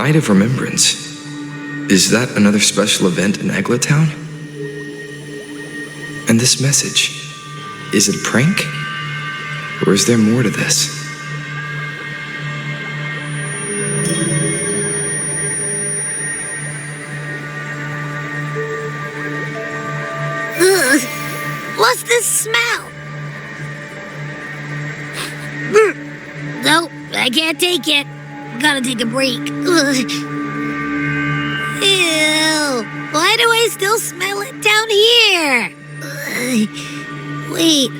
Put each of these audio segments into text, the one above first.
Night of Remembrance. Is that another special event in Eglatown? And this message, is it a prank? Or is there more to this? Ugh, what's this smell? Nope, I can't take it. Gotta take a break. Ugh. Ew, why do I still smell it down here? Wait,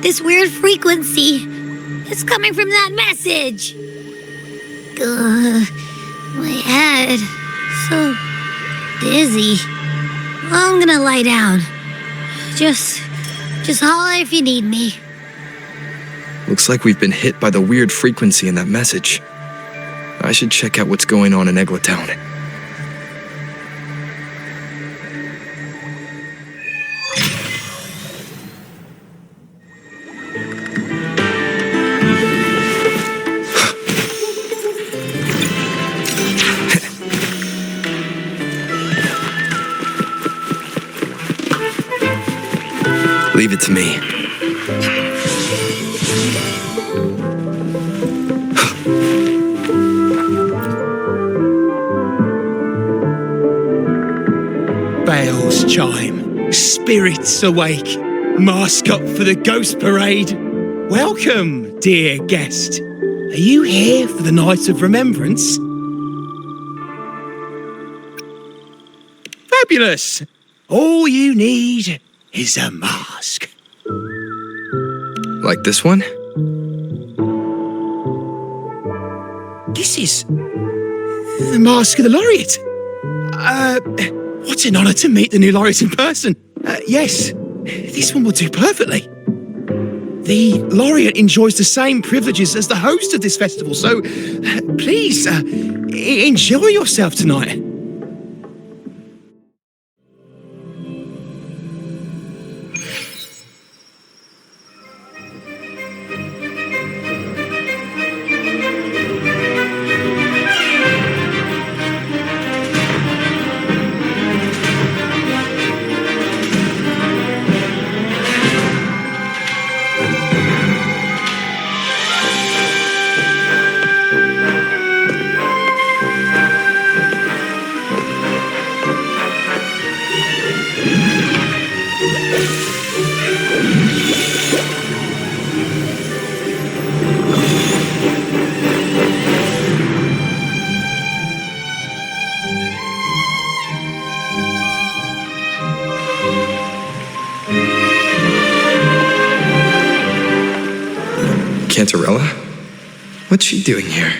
this weird frequency is coming from that message. My head, so dizzy. I'm gonna lie down. Just holler if you need me. Looks like we've been hit by the weird frequency in that message. I should check out what's going on in Eglatown. Leave it to me. Bells chime, spirits awake, mask up for the ghost parade. Welcome, dear guest. Are you here for the Night of Remembrance? Fabulous! All you need is a mask. Like this one? This is the mask of the laureate. What an honour to meet the new laureate in person. Yes, this one will do perfectly. The laureate enjoys the same privileges as the host of this festival, so please enjoy yourself tonight. Cantarella? What's she doing here?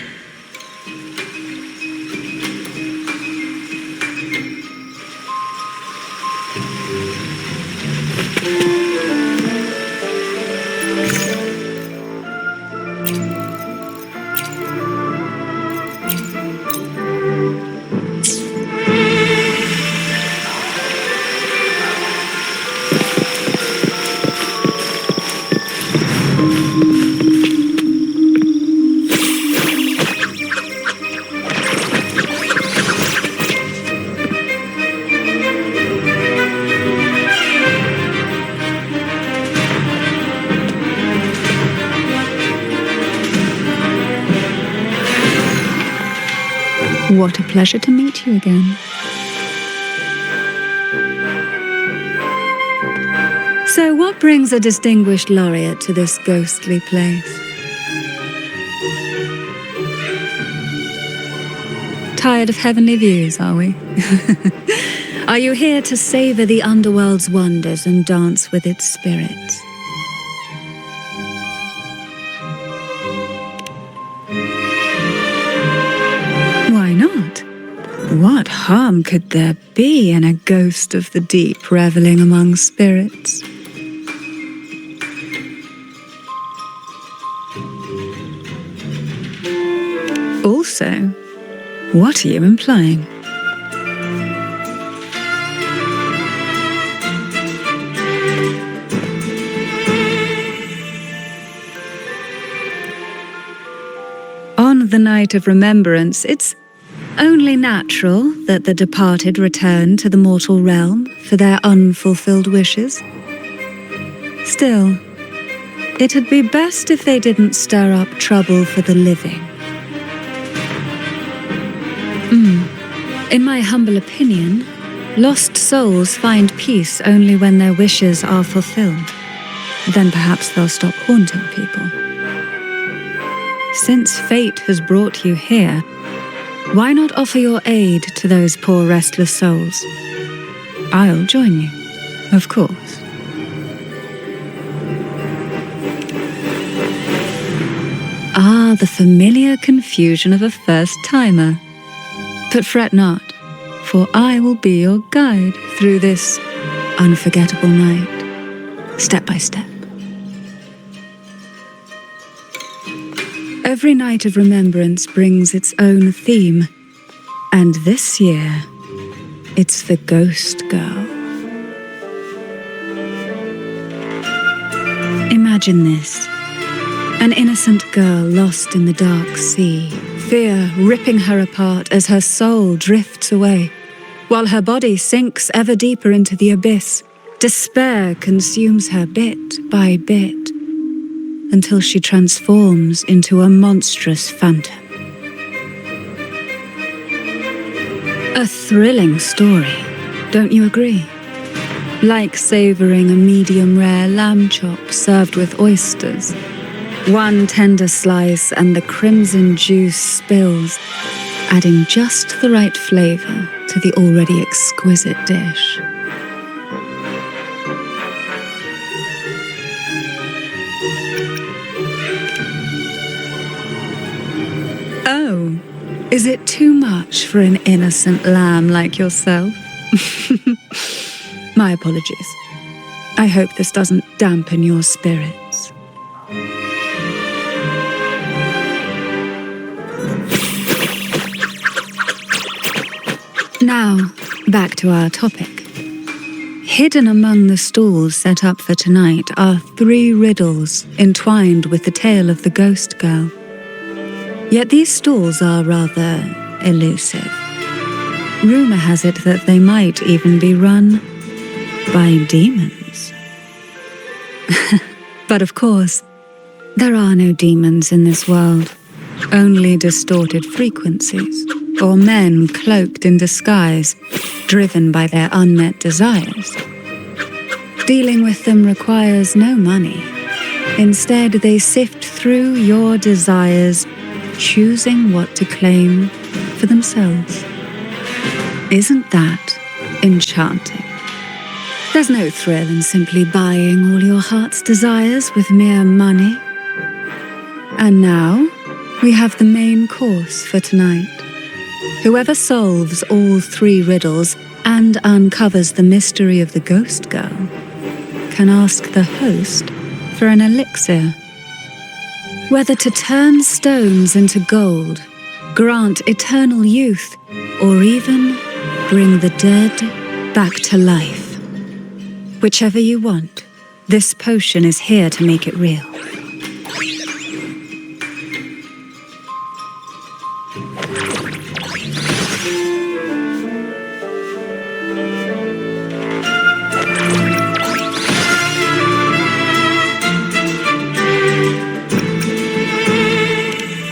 What a pleasure to meet you again. So what brings a distinguished laureate to this ghostly place? Tired of heavenly views, are we? Are you here to savor the underworld's wonders and dance with its spirits? Why not? What harm could there be in a ghost of the deep reveling among spirits? Also, what are you implying? On the Night of Remembrance, it's Only natural that the departed return to the mortal realm for their unfulfilled wishes. Still, it'd be best if they didn't stir up trouble for the living. In my humble opinion, lost souls find peace only when their wishes are fulfilled. Then perhaps they'll stop haunting people. Since fate has brought you here, why not offer your aid to those poor restless souls? I'll join you, of course. Ah, the familiar confusion of a first-timer. But fret not, for I will be your guide through this unforgettable night, step by step. Every night of remembrance brings its own theme, and this year, it's the Ghost Girl. Imagine this. An innocent girl lost in the dark sea, fear ripping her apart as her soul drifts away, while her body sinks ever deeper into the abyss. Despair consumes her bit by bit, until she transforms into a monstrous phantom. A thrilling story, don't you agree? Like savoring a medium-rare lamb chop served with oysters. One tender slice and the crimson juice spills, adding just the right flavor to the already exquisite dish. Oh, is it too much for an innocent lamb like yourself? My apologies. I hope this doesn't dampen your spirits. Now, back to our topic. Hidden among the stalls set up for tonight are 3 riddles entwined with the tale of the ghost girl. Yet these stalls are rather elusive. Rumor has it that they might even be run by demons. But of course, there are no demons in this world, only distorted frequencies, or men cloaked in disguise, driven by their unmet desires. Dealing with them requires no money. Instead, they sift through your desires, choosing what to claim for themselves. Isn't that enchanting? There's no thrill in simply buying all your heart's desires with mere money. And now, we have the main course for tonight. Whoever solves all 3 riddles and uncovers the mystery of the ghost girl can ask the host for an elixir. Whether to turn stones into gold, grant eternal youth, or even bring the dead back to life. Whichever you want, this potion is here to make it real.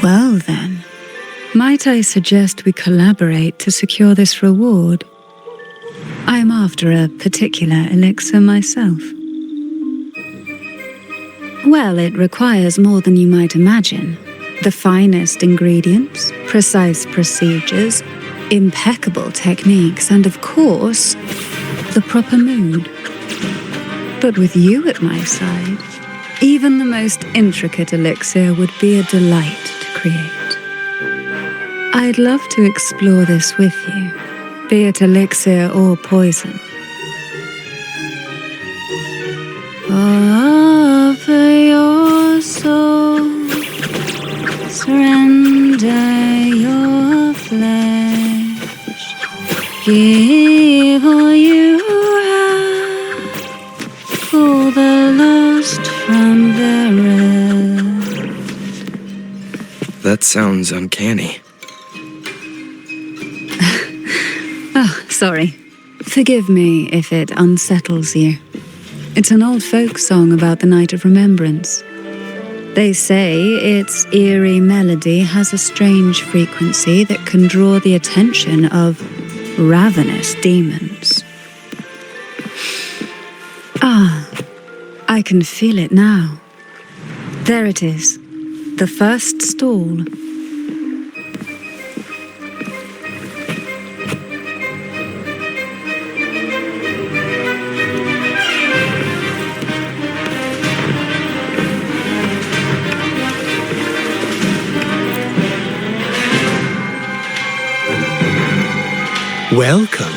Well then, might I suggest we collaborate to secure this reward? I am after a particular elixir myself. Well, it requires more than you might imagine. The finest ingredients, precise procedures, impeccable techniques, and of course, the proper mood. But with you at my side, even the most intricate elixir would be a delight to create. I'd love to explore this with you, be it elixir or poison. Offer your soul, surrender your flesh, give all you have, pull the lost from their rest. That sounds uncanny. Sorry. Forgive me if it unsettles you. It's an old folk song about the night of remembrance. They say its eerie melody has a strange frequency that can draw the attention of ravenous demons. Ah, I can feel it now. There it is, the first stall. Welcome.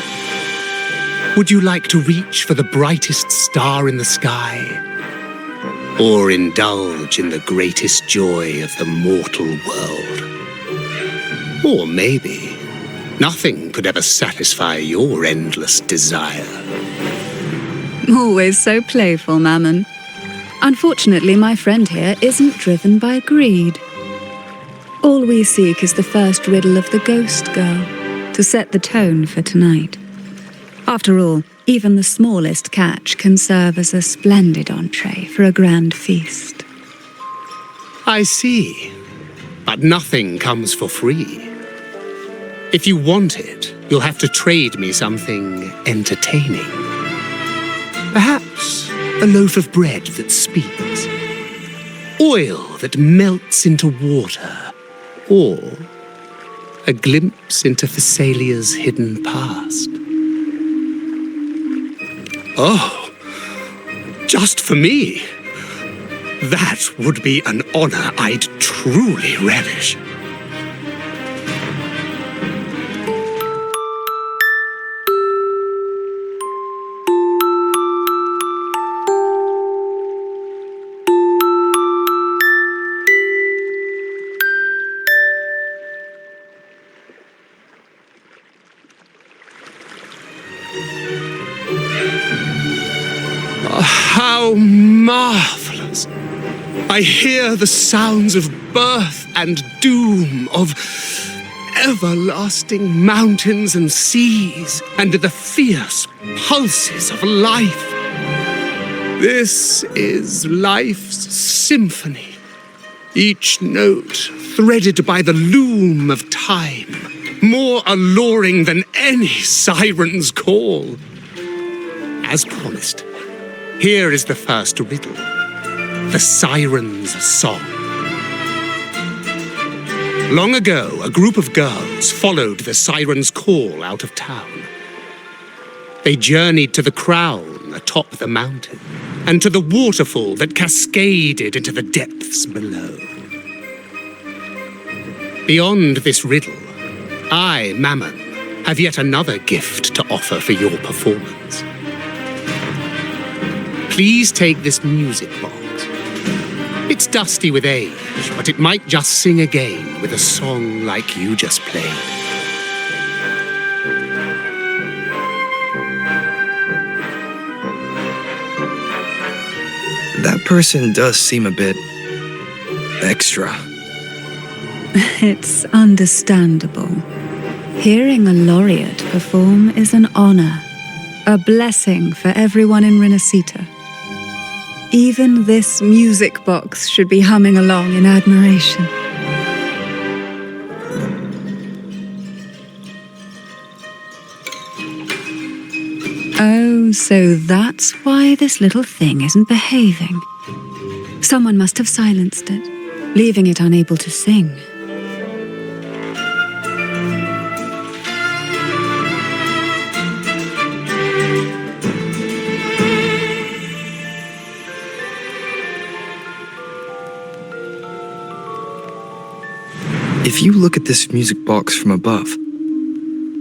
Would you like to reach for the brightest star in the sky? Or indulge in the greatest joy of the mortal world? Or maybe nothing could ever satisfy your endless desire. Always so playful, Mammon. Unfortunately, my friend here isn't driven by greed. All we seek is the first riddle of the ghost girl, to set the tone for tonight. After all, even the smallest catch can serve as a splendid entree for a grand feast. I see. But nothing comes for free. If you want it, you'll have to trade me something entertaining. Perhaps a loaf of bread that speaks, oil that melts into water, or a glimpse into Thessalia's hidden past. Oh, just for me. That would be an honor I'd truly relish. How marvelous! I hear the sounds of birth and doom, of everlasting mountains and seas, and the fierce pulses of life. This is life's symphony, each note threaded by the loom of time, more alluring than any siren's call. As promised, here is the first riddle, the siren's song. Long ago, a group of girls followed the siren's call out of town. They journeyed to the crown atop the mountain, and to the waterfall that cascaded into the depths below. Beyond this riddle, I, Mammon, have yet another gift to offer for your performance. Please take this music box. It's dusty with age, but it might just sing again with a song like you just played. That person does seem a bit extra. It's understandable. Hearing a laureate perform is an honor, a blessing for everyone in Rinascita. Even this music box should be humming along in admiration. Oh, so that's why this little thing isn't behaving. Someone must have silenced it, leaving it unable to sing. If you look at this music box from above,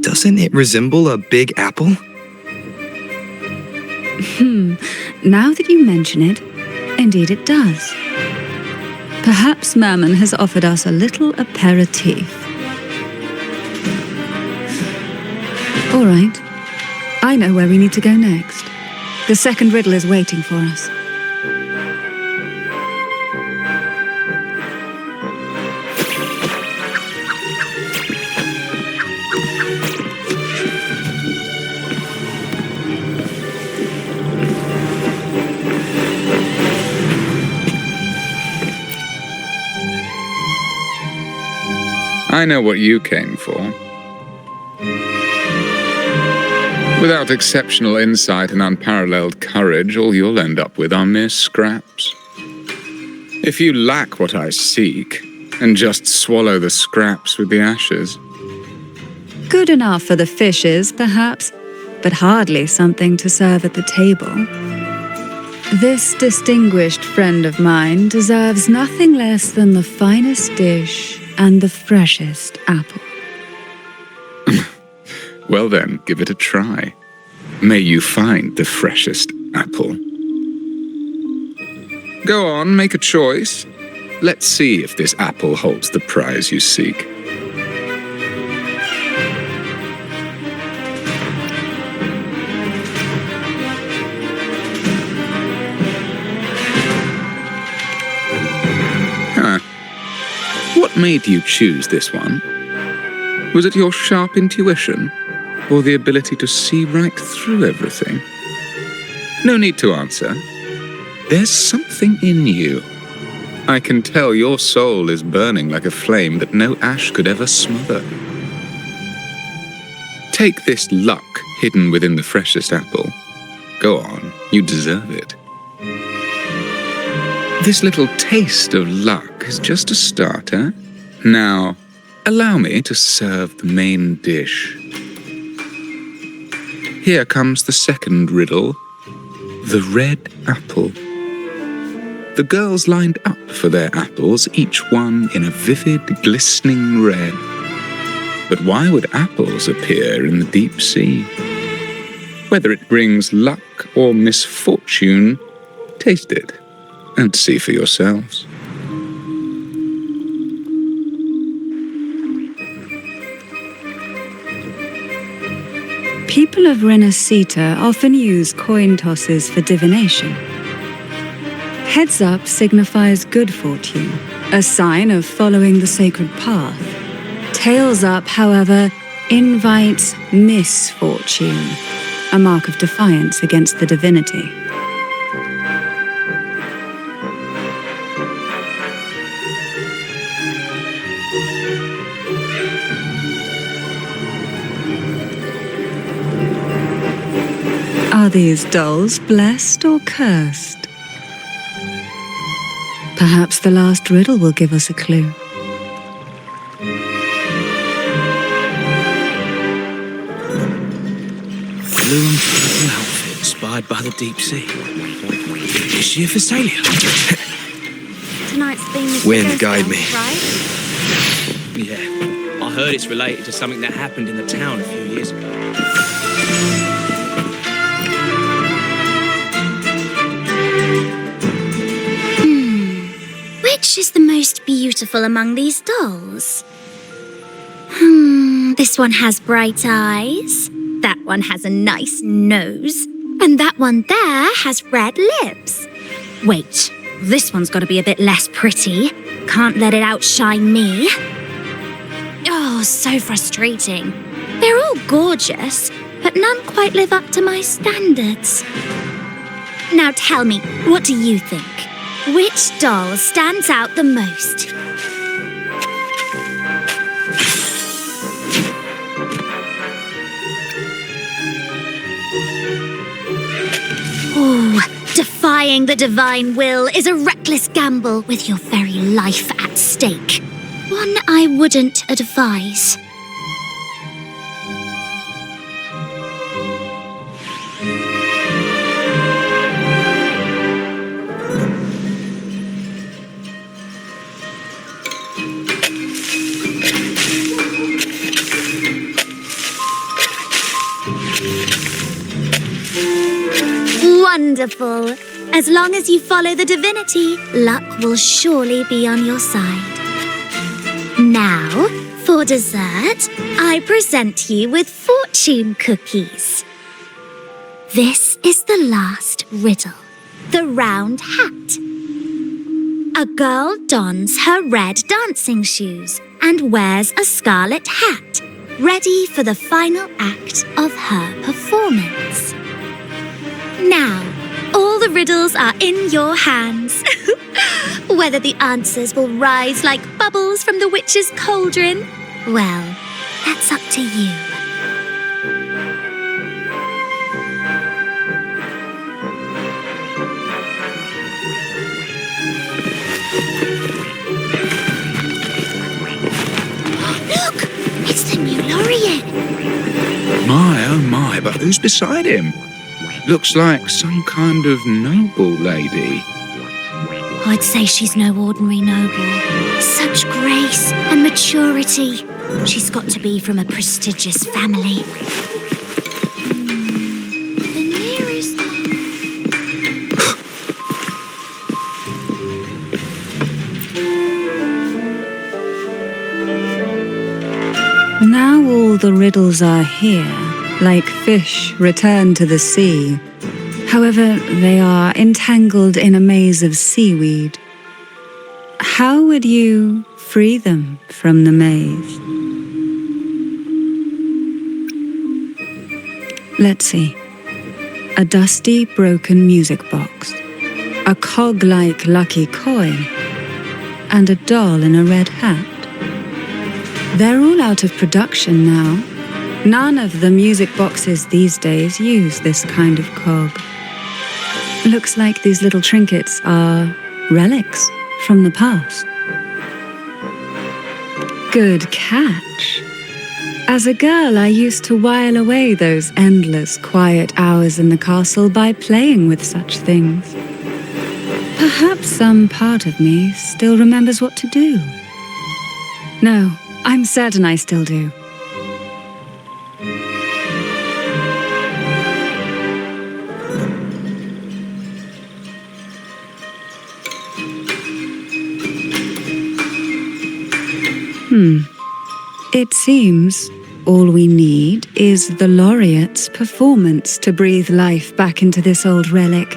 doesn't it resemble a big apple? Now that you mention it, indeed it does. Perhaps Mammon has offered us a little aperitif. All right, I know where we need to go next. The second riddle is waiting for us. I know what you came for. Without exceptional insight and unparalleled courage, all you'll end up with are mere scraps. If you lack what I seek, and just swallow the scraps with the ashes. Good enough for the fishes, perhaps, but hardly something to serve at the table. This distinguished friend of mine deserves nothing less than the finest dish and the freshest apple. Well then, give it a try. May you find the freshest apple. Go on, make a choice. Let's see if this apple holds the prize you seek. What made you choose this one? Was it your sharp intuition, or the ability to see right through everything? No need to answer. There's something in you. I can tell your soul is burning like a flame that no ash could ever smother. Take this luck hidden within the freshest apple. Go on, you deserve it. This little taste of luck is just a starter. Now, allow me to serve the main dish. Here comes the second riddle. The red apple. The girls lined up for their apples, each one in a vivid, glistening red. But why would apples appear in the deep sea? Whether it brings luck or misfortune, taste it and see for yourselves. People of Rinascita often use coin tosses for divination. Heads up signifies good fortune, a sign of following the sacred path. Tails up, however, invites misfortune, a mark of defiance against the divinity. Are these dolls blessed or cursed? Perhaps the last riddle will give us a clue. Blue and purple outfit inspired by the deep sea. Is she a Thessalia? Tonight's theme is Wind, ghost guide dance, me. right? Yeah. I heard it's related to something that happened in the town a few years ago. Which is the most beautiful among these dolls? This one has bright eyes. That one has a nice nose. And that one there has red lips. Wait, this one's got to be a bit less pretty. Can't let it outshine me. Oh, so frustrating. They're all gorgeous, but none quite live up to my standards. Now tell me, what do you think? Which doll stands out the most? Oh, defying the divine will is a reckless gamble with your very life at stake. One I wouldn't advise. Wonderful. As long as you follow the divinity, luck will surely be on your side. Now, for dessert, I present you with fortune cookies. This is the last riddle. The round hat. A girl dons her red dancing shoes and wears a scarlet hat, ready for the final act of her performance. Now, all the riddles are in your hands. Whether the answers will rise like bubbles from the witch's cauldron, Well, that's up to you. Look! It's the new laureate! My, oh my, but who's beside him? Looks like some kind of noble lady. I'd say she's no ordinary noble. Such grace and maturity. She's got to be from a prestigious family. The nearest... Now all the riddles are here, like fish returned to the sea. However, they are entangled in a maze of seaweed. How would you free them from the maze? Let's see. A dusty, broken music box, a cog-like lucky coin, and a doll in a red hat. They're all out of production now. None of the music boxes these days use this kind of cog. Looks like these little trinkets are relics from the past. Good catch. As a girl, I used to while away those endless, quiet hours in the castle by playing with such things. Perhaps some part of me still remembers what to do. No, I'm certain I still do. It seems all we need is the laureate's performance to breathe life back into this old relic.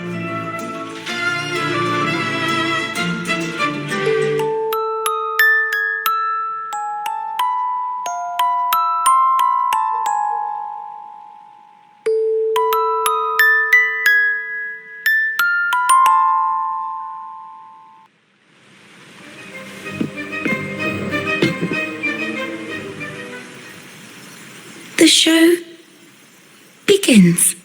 The show begins.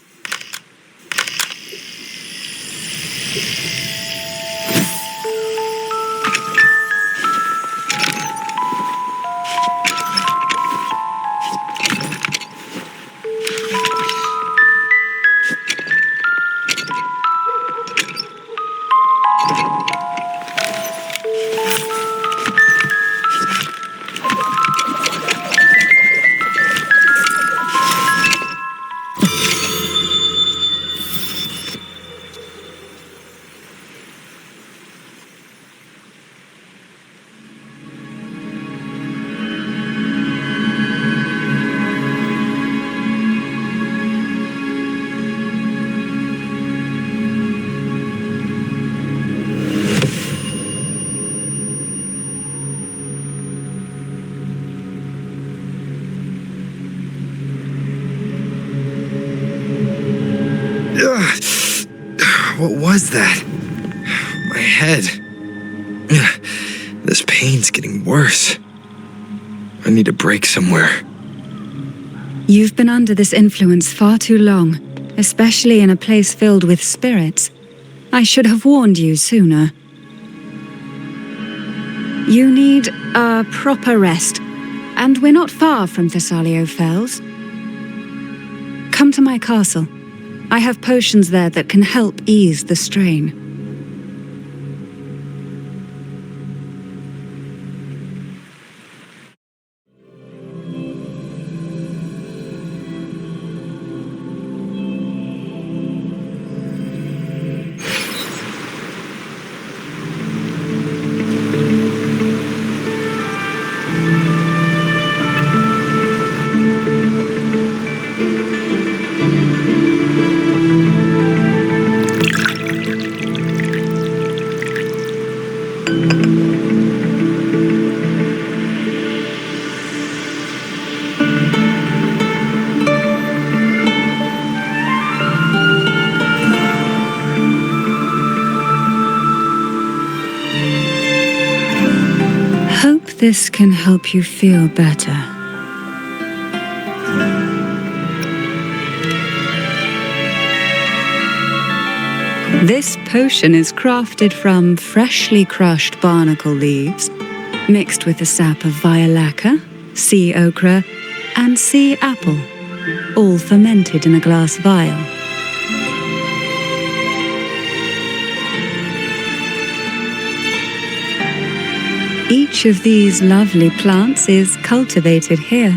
What was that? My head. This pain's getting worse. I need a break somewhere. You've been under this influence far too long, especially in a place filled with spirits. I should have warned you sooner. You need a proper rest, and we're not far from Thessalio Fells. Come to my castle. I have potions there that can help ease the strain. this can help you feel better. This potion is crafted from freshly crushed barnacle leaves, mixed with the sap of violaca, sea ochre, and sea apple, all fermented in a glass vial. Each of these lovely plants is cultivated here,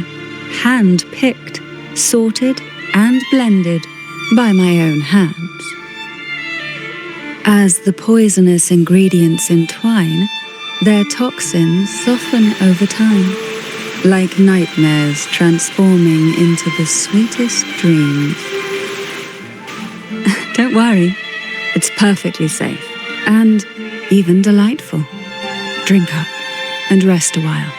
hand-picked, sorted, and blended by my own hands. As the poisonous ingredients entwine, their toxins soften over time, like nightmares transforming into the sweetest dreams. Don't worry, it's perfectly safe and even delightful. Drink up and rest a while.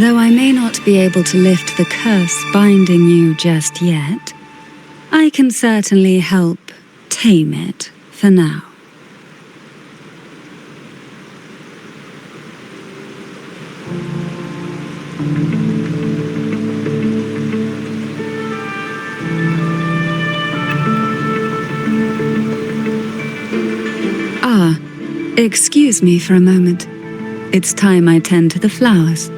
Though I may not be able to lift the curse binding you just yet, I can certainly help tame it for now. Excuse me for a moment. It's time I tend to the flowers.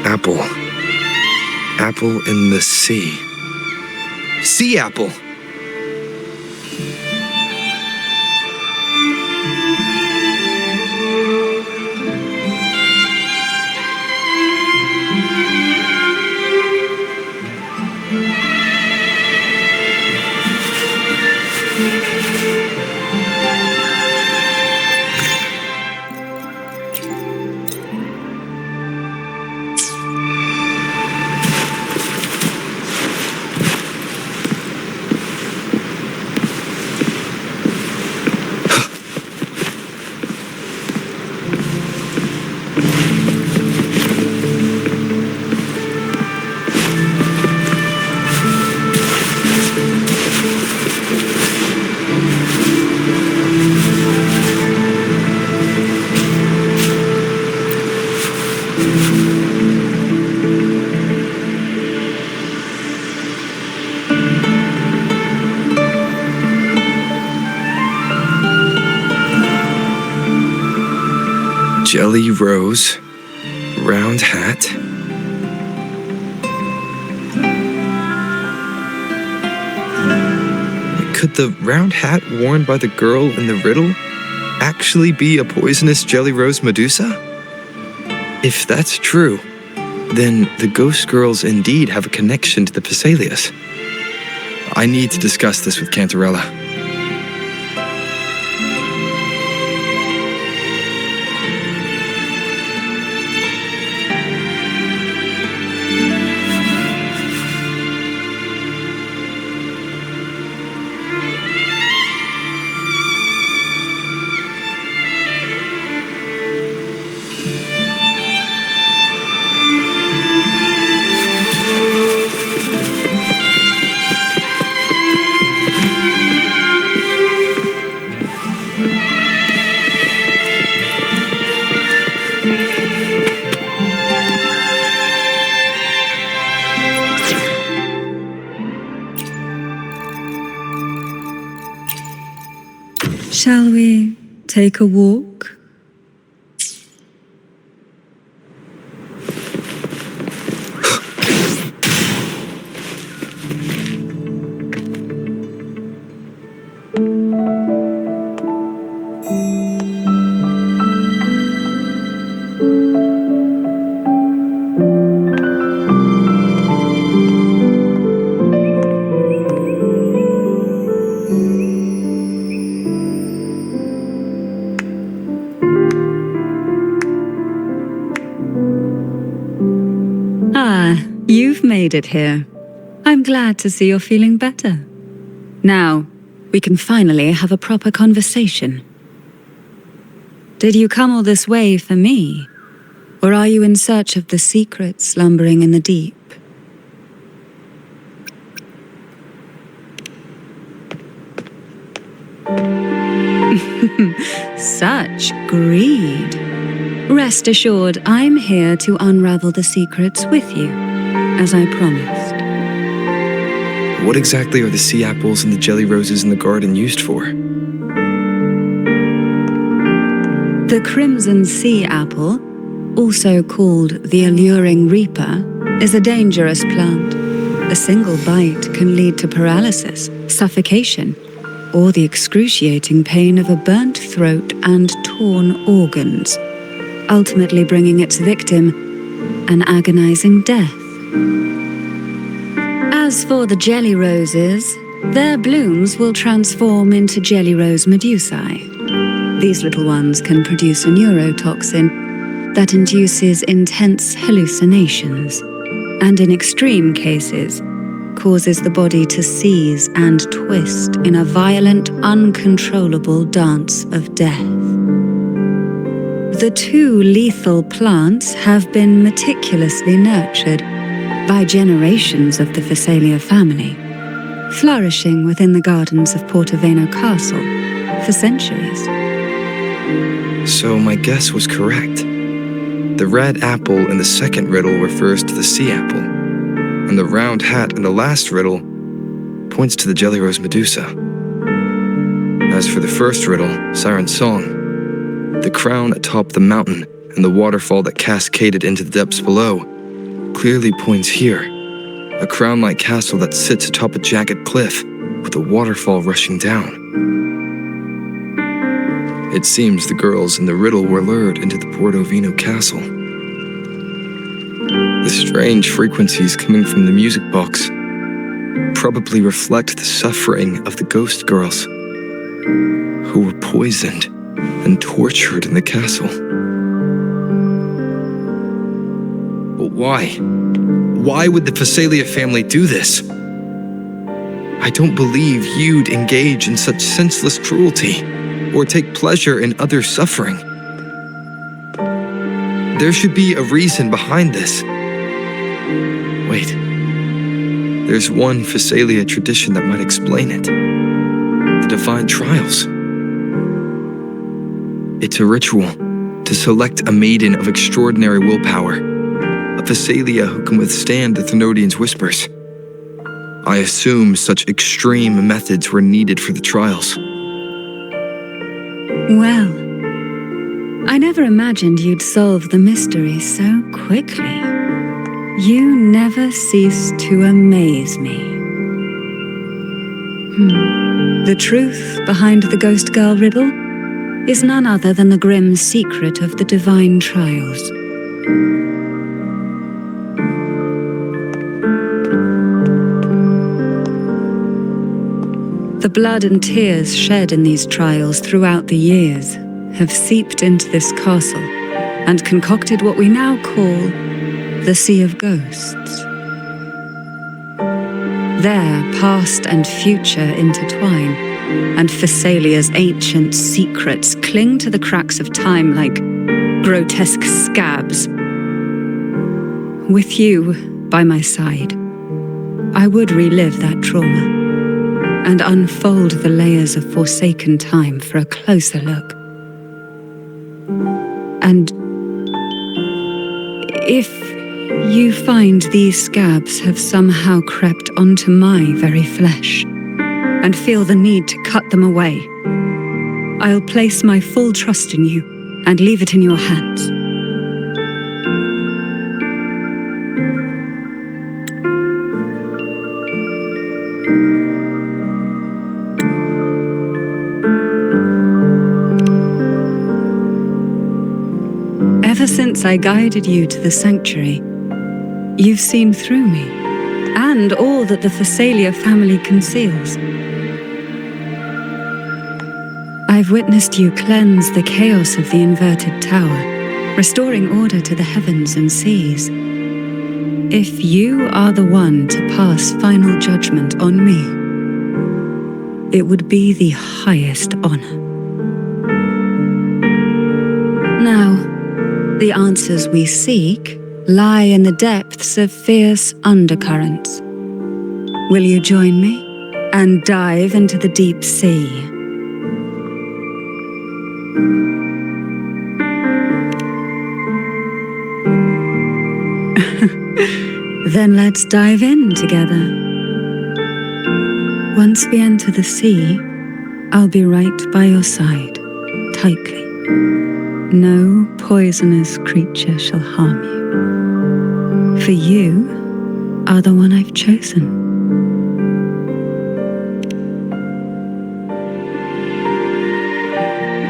Apple. Apple in the sea. Sea apple! jelly rose, round hat. Could the round hat worn by the girl in the riddle actually be a poisonous jelly rose Medusa? If that's true, then the ghost girls indeed have a connection to the Phasalias. I need to discuss this with Cantarella. Shall we take a walk? You've made it here. I'm glad to see you're feeling better. Now, we can finally have a proper conversation. Did you come all this way for me? Or are you in search of the secret slumbering in the deep? Such greed. Rest assured, I'm here to unravel the secrets with you, as I promised. What exactly are the sea apples and the jelly roses in the garden used for? The crimson sea apple, also called the alluring reaper, is a dangerous plant. A single bite can lead to paralysis, suffocation, or the excruciating pain of a burnt throat and torn organs, ultimately bringing its victim an agonizing death. As for the jelly roses, their blooms will transform into jelly rose medusae. These little ones can produce a neurotoxin that induces intense hallucinations, and in extreme cases, causes the body to seize and twist in a violent, uncontrollable dance of death. The two lethal plants have been meticulously nurtured by generations of the Phasalia family, flourishing within the gardens of Portoveno Castle for centuries. So my guess was correct. The red apple in the second riddle refers to the sea apple, and the round hat in the last riddle points to the jelly rose Medusa. As for the first riddle, Siren's Song, the crown atop the mountain and the waterfall that cascaded into the depths below clearly points here, a crown-like castle that sits atop a jagged cliff with a waterfall rushing down. It seems the girls in the riddle were lured into the Portoveno castle. The strange frequencies coming from the music box probably reflect the suffering of the ghost girls who were poisoned and tortured in the castle. But why? Why would the Phasalia family do this? I don't believe you'd engage in such senseless cruelty or take pleasure in others' suffering. There should be a reason behind this. Wait, there's one Phasalia tradition that might explain it. The divine trials. It's a ritual to select a maiden of extraordinary willpower, a Phasalia who can withstand the Trenodian's whispers. I assume such extreme methods were needed for the trials. Well, I never imagined you'd solve the mystery so quickly. You never cease to amaze me. The truth behind the Ghost Girl riddle is none other than the grim secret of the divine trials. The blood and tears shed in these trials throughout the years have seeped into this castle and concocted what we now call the Sea of Ghosts. There, past and future intertwine, and Thessalia's ancient secrets cling to the cracks of time like grotesque scabs. With you by my side, I would relive that trauma and unfold the layers of forsaken time for a closer look. And if you find these scabs have somehow crept onto my very flesh and feel the need to cut them away, I'll place my full trust in you and leave it in your hands. Ever since I guided you to the sanctuary, you've seen through me, and all that the Thessalia family conceals. I've witnessed you cleanse the chaos of the inverted tower, restoring order to the heavens and seas. If you are the one to pass final judgment on me, it would be the highest honor. Now, the answers we seek lie in the depths of fierce undercurrents. Will you join me and dive into the deep sea? Then let's dive in together. Once we enter the sea, I'll be right by your side, tightly. No poisonous creature shall harm you, for you are the one I've chosen.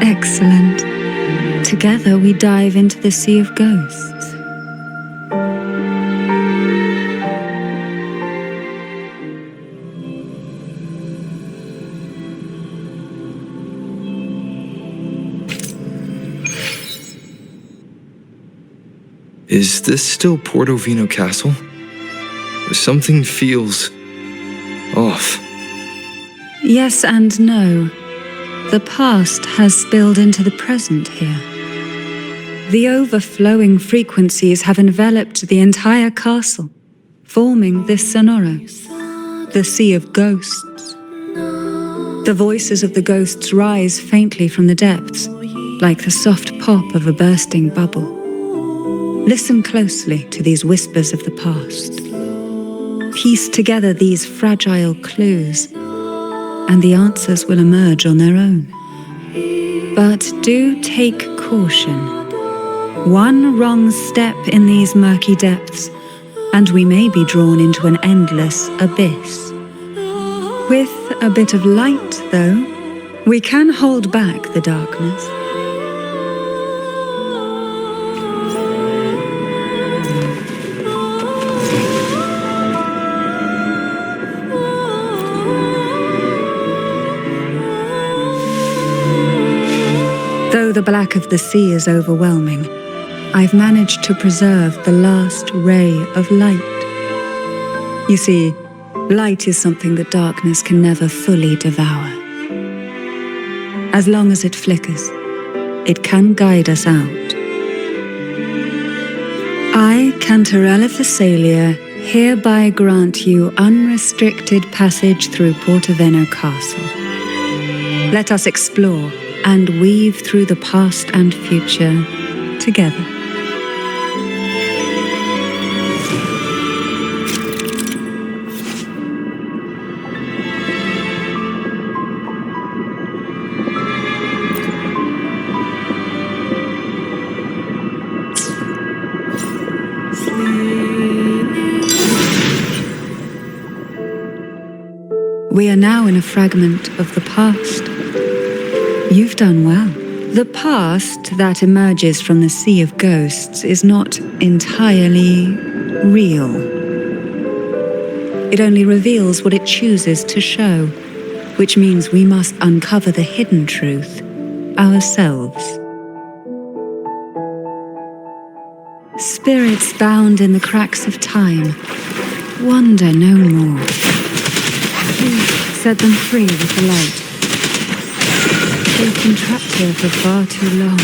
Excellent. Together we dive into the Sea of Ghosts. Is this still Portovino Castle? Something feels off. Yes and no. The past has spilled into the present here. The overflowing frequencies have enveloped the entire castle, forming this sonoro, the Sea of Ghosts. The voices of the ghosts rise faintly from the depths, like the soft pop of a bursting bubble. Listen closely to these whispers of the past. Piece together these fragile clues, and the answers will emerge on their own. But do take caution. One wrong step in these murky depths, and we may be drawn into an endless abyss. With a bit of light, though, we can hold back the darkness. Though the black of the sea is overwhelming, I've managed to preserve the last ray of light. You see, light is something that darkness can never fully devour. As long as it flickers, it can guide us out. I, Cantarella Thessalia, hereby grant you unrestricted passage through Portovino Castle. Let us explore and weave through the past and future together. We are now in a fragment of the past. You've done well. The past that emerges from the sea of ghosts is not entirely real. It only reveals what it chooses to show, which means we must uncover the hidden truth ourselves. Spirits bound in the cracks of time, wander no more. Please set them free with the light. They've been trapped here for far too long.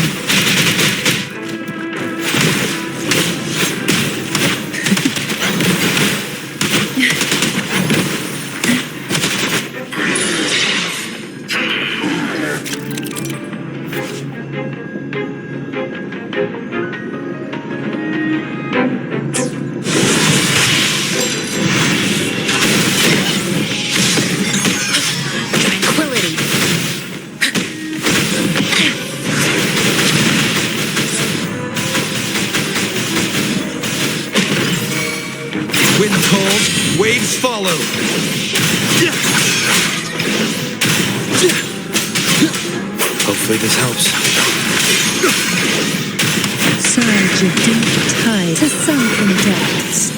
Waves follow. Hopefully this helps. Surge of deep tide to sunken depths.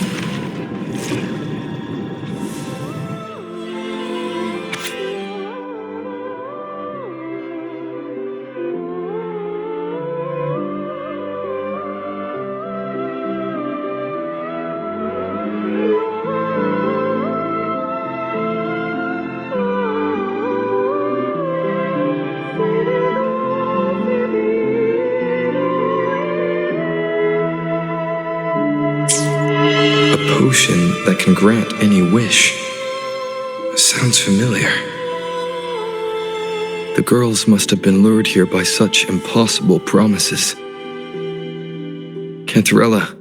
Potion that can grant any wish. Sounds familiar. The girls must have been lured here by such impossible promises. Cantarella,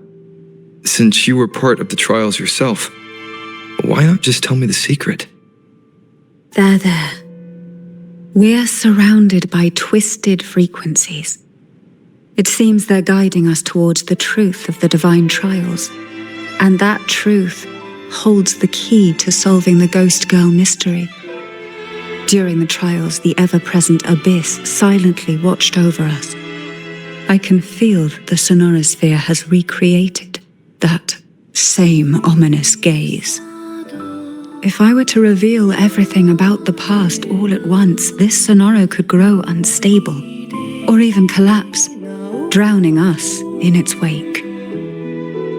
since you were part of the trials yourself, why not just tell me the secret? There. We're surrounded by twisted frequencies. It seems they're guiding us towards the truth of the divine trials. And that truth holds the key to solving the Ghost Girl mystery. During the trials, the ever-present abyss silently watched over us. I can feel that the sonorosphere has recreated that same ominous gaze. If I were to reveal everything about the past all at once, this sonoro could grow unstable, or even collapse, drowning us in its wake.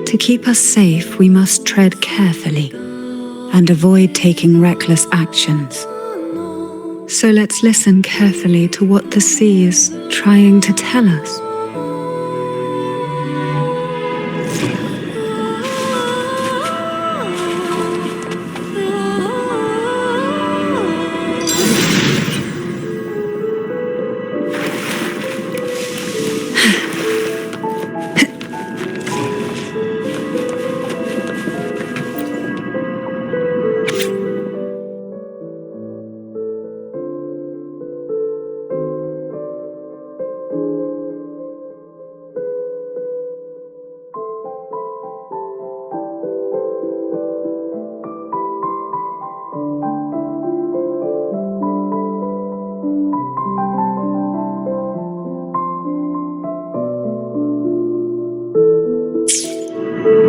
To keep us safe, we must tread carefully and avoid taking reckless actions. So let's listen carefully to what the sea is trying to tell us.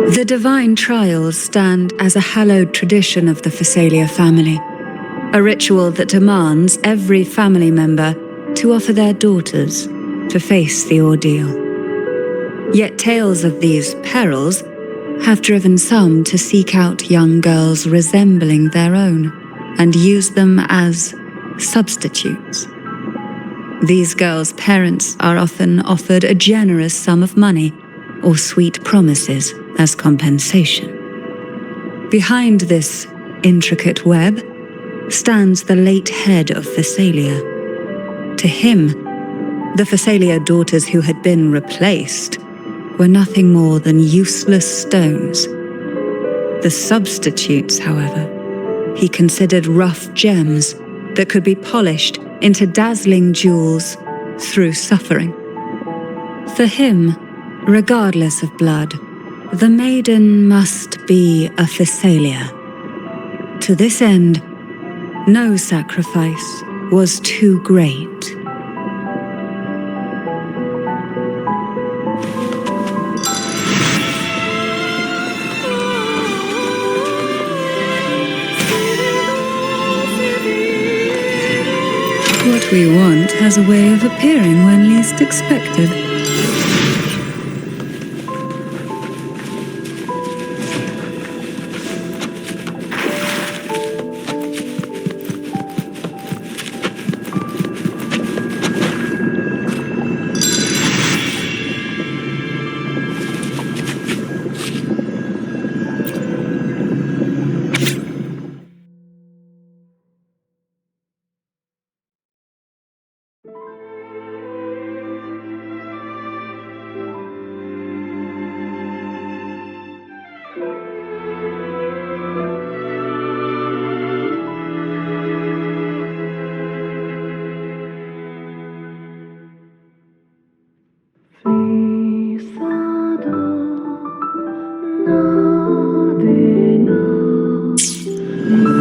The divine trials stand as a hallowed tradition of the Phasalia family, a ritual that demands every family member to offer their daughters to face the ordeal. Yet tales of these perils have driven some to seek out young girls resembling their own and use them as substitutes. These girls' parents are often offered a generous sum of money or sweet promises as compensation. Behind this intricate web stands the late head of Phasalia. To him, the Phasalia daughters who had been replaced were nothing more than useless stones. The substitutes, however, he considered rough gems that could be polished into dazzling jewels through suffering. For him, regardless of blood, the maiden must be a Phasalia. To this end, No sacrifice was too great. What we want has a way of appearing when least expected.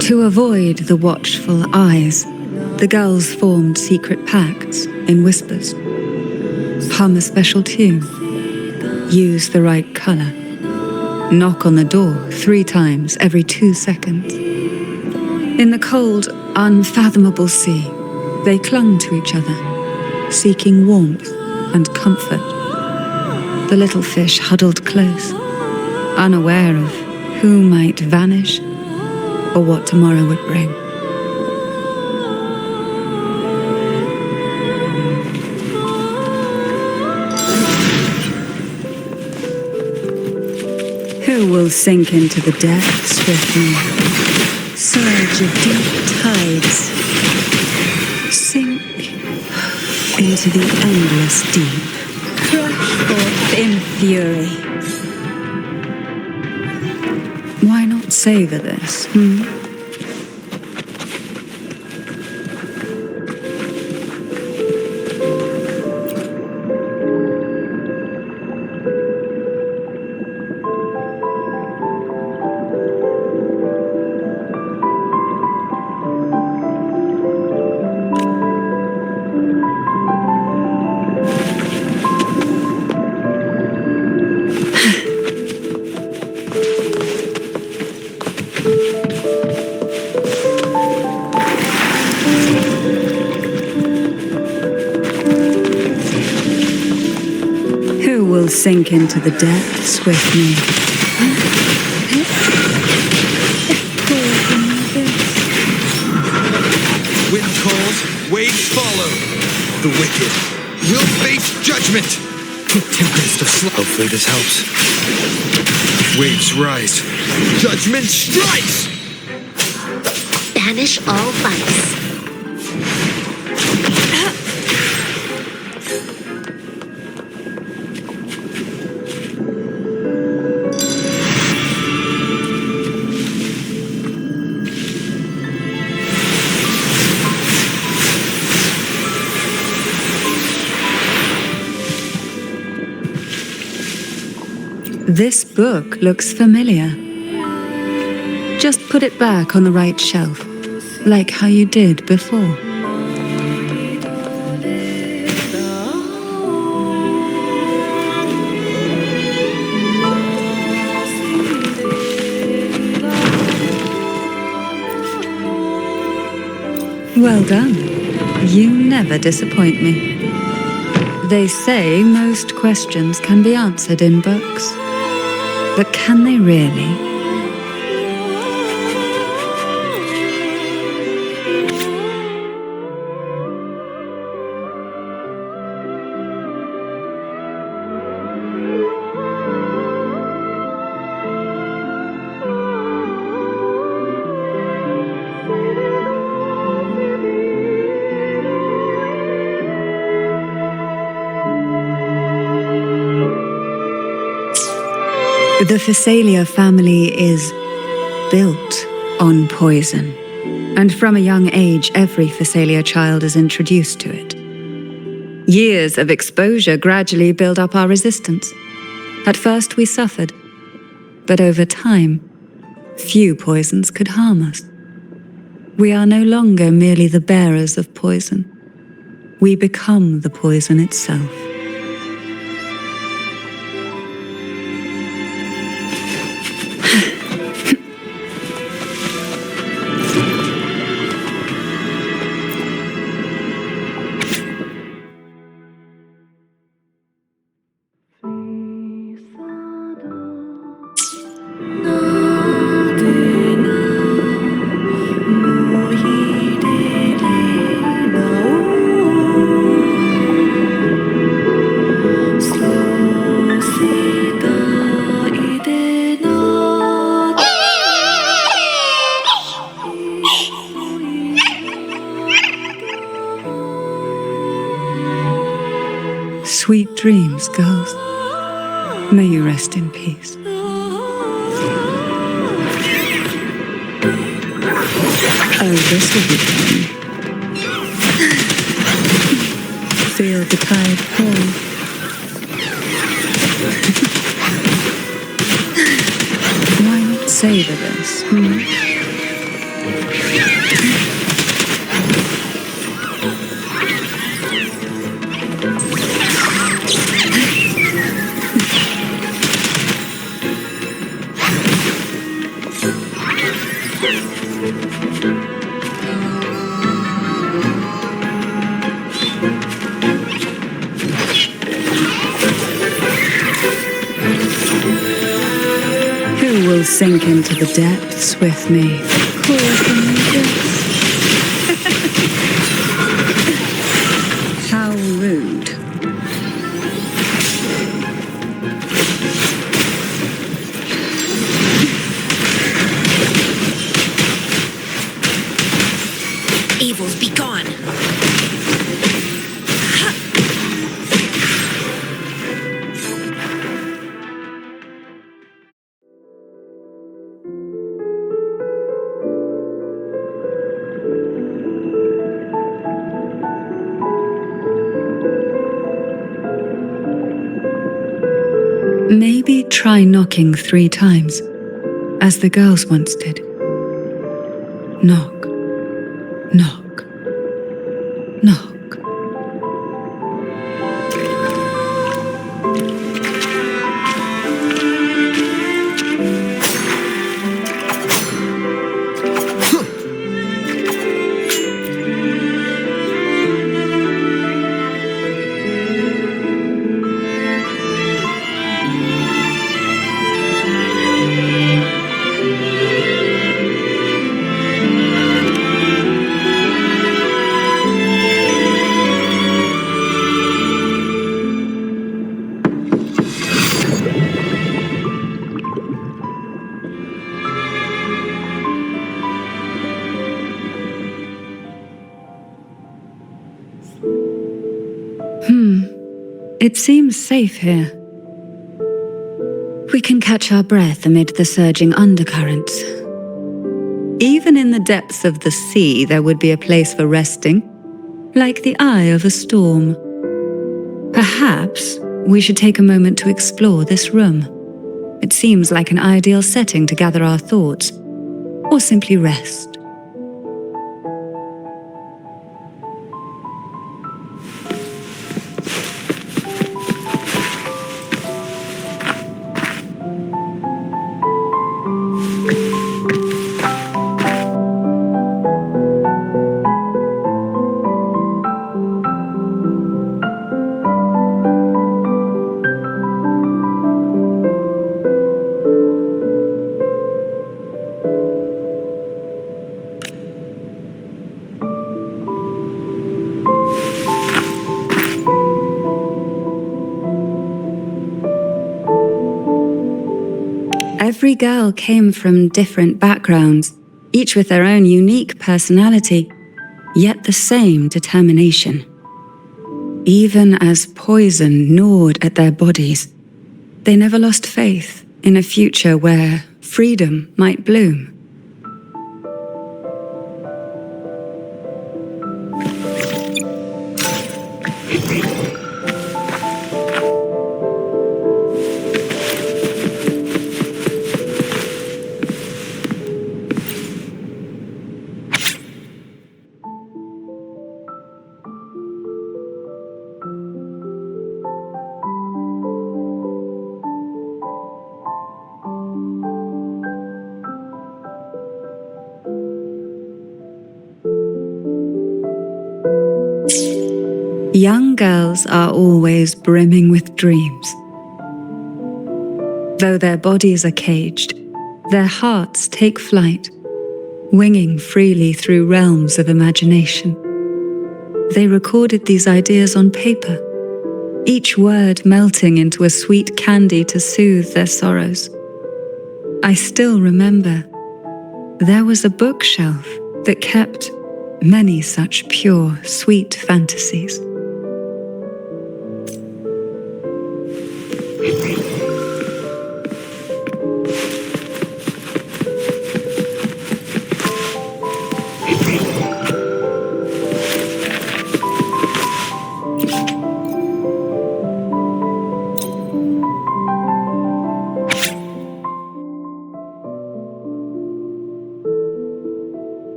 To avoid the watchful eyes, the girls formed secret pacts in whispers. Hum a special tune. Use the right color. Knock on the door 3 times every 2 seconds. In the cold, unfathomable sea, they clung to each other, seeking warmth and comfort. The little fish huddled close, unaware of who might vanish or what tomorrow would bring. Who will sink into the depths with me? Surge of deep tides. Sink into the endless deep. Crush forth in fury. Why not savor this, Sink into the depths with me. Wind calls, waves follow. The wicked will face judgment. Tempest of slow. Hopefully this helps. Waves rise. Judgment strikes. Banish all vice. This book looks familiar. Just put it back on the right shelf, like how you did before. Well done. You never disappoint me. They say most questions can be answered in books. But can they really? The Phasalia family is built on poison, and from a young age, every Phasalia child is introduced to it. Years of exposure gradually build up our resistance. At first we suffered, but over time, few poisons could harm us. We are no longer merely the bearers of poison. We become the poison itself. Sweet dreams, girls. May you rest in peace. Oh, this will be fun. Feel the tide pull. Why not savor this? Who will sink into the depths with me? How rude. Evils be gone. Maybe try knocking 3 times, as the girls once did. Knock, knock, knock. It seems safe here. We can catch our breath amid the surging undercurrents. Even in the depths of the sea, there would be a place for resting, like the eye of a storm. Perhaps we should take a moment to explore this room. It seems like an ideal setting to gather our thoughts, or simply rest. Every girl came from different backgrounds, each with their own unique personality, yet the same determination. Even as poison gnawed at their bodies, they never lost faith in a future where freedom might bloom. Young girls are always brimming with dreams. Though their bodies are caged, their hearts take flight, winging freely through realms of imagination. They recorded these ideas on paper, each word melting into a sweet candy to soothe their sorrows. I still remember there was a bookshelf that kept many such pure, sweet fantasies.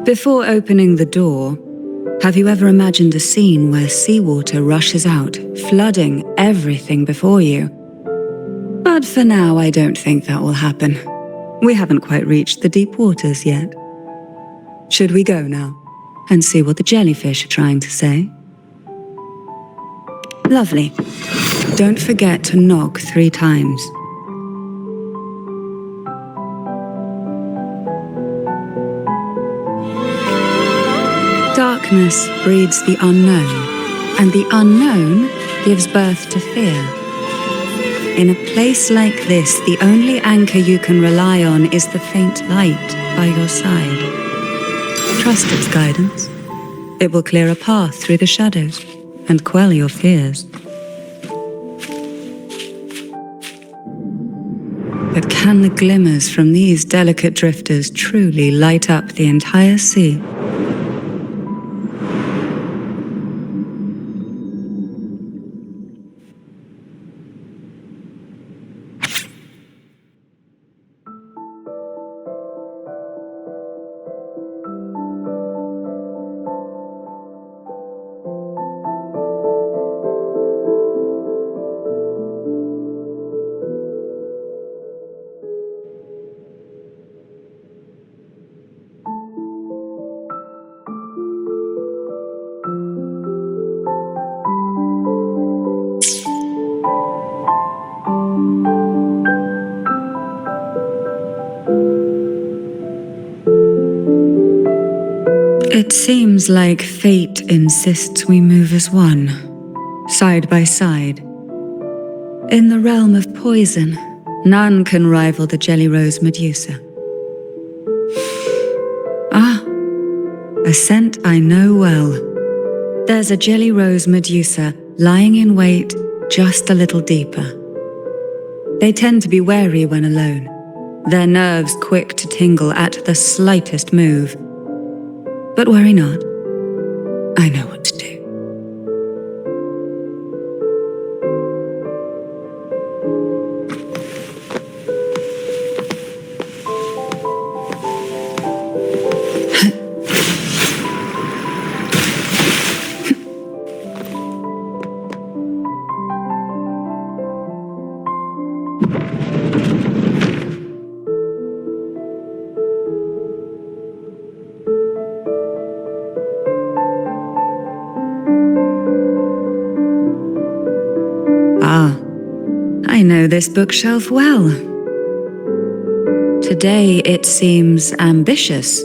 Before opening the door, have you ever imagined a scene where seawater rushes out, flooding everything before you? But for now, I don't think that will happen. We haven't quite reached the deep waters yet. Should we go now and see what the jellyfish are trying to say? Lovely. Don't forget to knock 3 times. Darkness breeds the unknown, and the unknown gives birth to fear. In a place like this, the only anchor you can rely on is the faint light by your side. Trust its guidance. It will clear a path through the shadows and quell your fears. But can the glimmers from these delicate drifters truly light up the entire sea? It seems like fate insists we move as one, side by side. In the realm of poison, none can rival the jelly rose Medusa. Ah, a scent I know well. There's a jelly rose Medusa lying in wait just a little deeper. They tend to be wary when alone, their nerves quick to tingle at the slightest move. But worry not, I know what to do. I know this bookshelf well. Today it seems ambitious,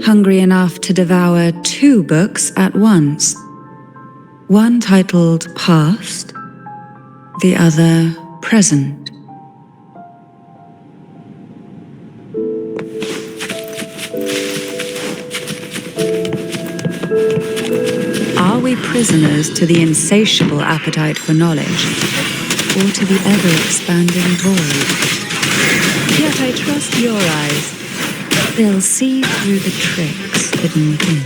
hungry enough to devour 2 books at once. One titled Past, the other Present. Are we be prisoners to the insatiable appetite for knowledge, or to the ever-expanding void. Yet I trust your eyes. They'll see through the tricks hidden within.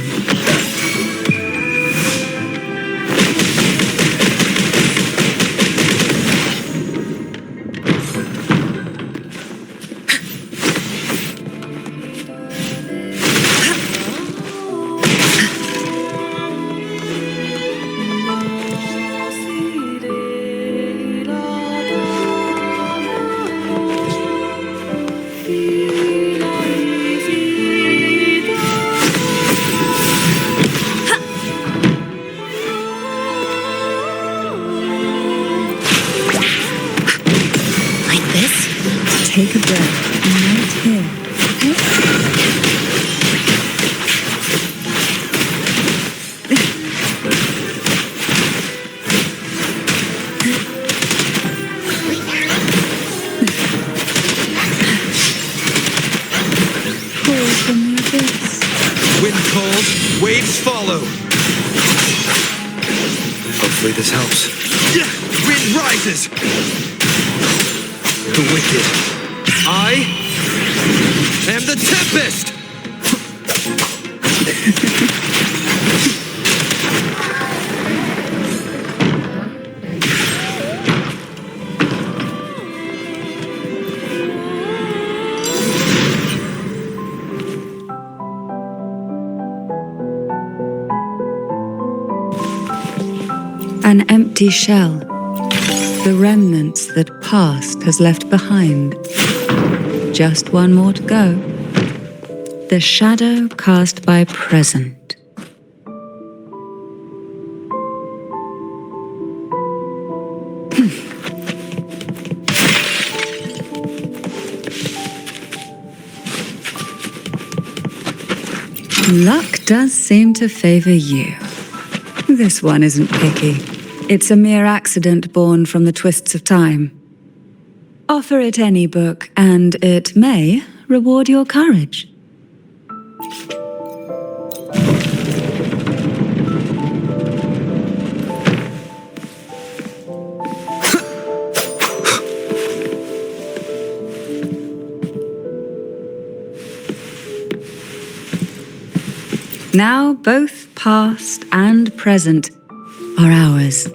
Take a breath right here, okay? Pull from the abyss. Wind calls, waves follow. Hopefully this helps. Wind rises. The wicked. I am the tempest! An empty shell. The remnants that past has left behind. Just one more to go. The shadow cast by present. Luck does seem to favor you. This one isn't picky. It's a mere accident born from the twists of time. Offer it any book, and it may reward your courage. Now both past and present are ours.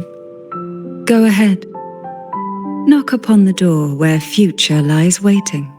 Go ahead. Knock upon the door where future lies waiting.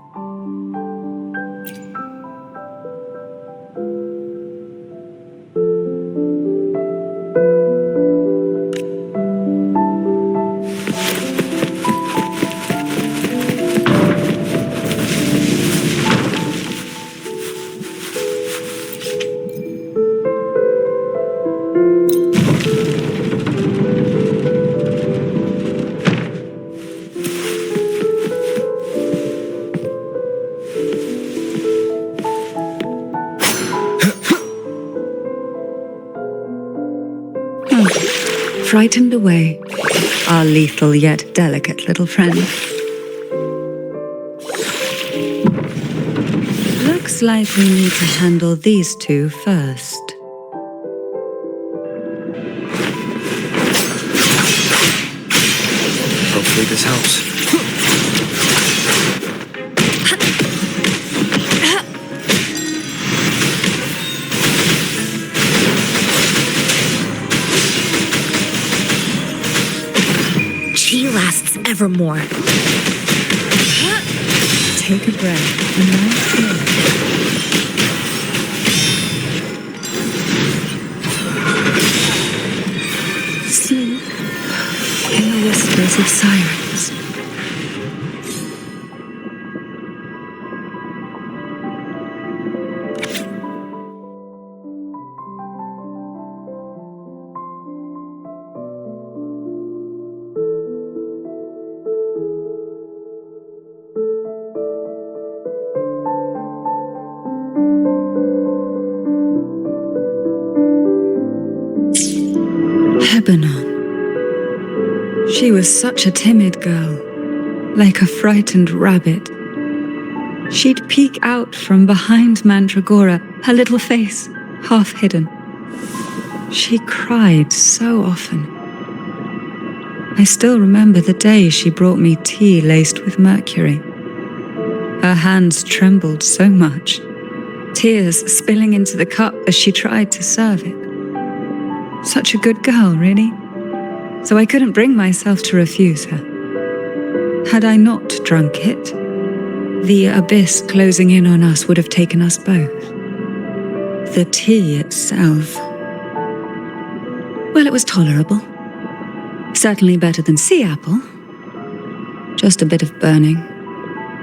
Frightened away, our lethal yet delicate little friend. Looks like we need to handle these two first. Hopefully this helps. She lasts evermore. Take a breath and right here. Sleep in the whispers of sirens. She was such a timid girl, like a frightened rabbit. She'd peek out from behind Mandragora, her little face half hidden. She cried so often. I still remember the day she brought me tea laced with mercury. Her hands trembled so much, tears spilling into the cup as she tried to serve it. Such a good girl, really. So I couldn't bring myself to refuse her. Had I not drunk it, the abyss closing in on us would have taken us both. The tea itself, well, it was tolerable. Certainly better than sea apple. Just a bit of burning,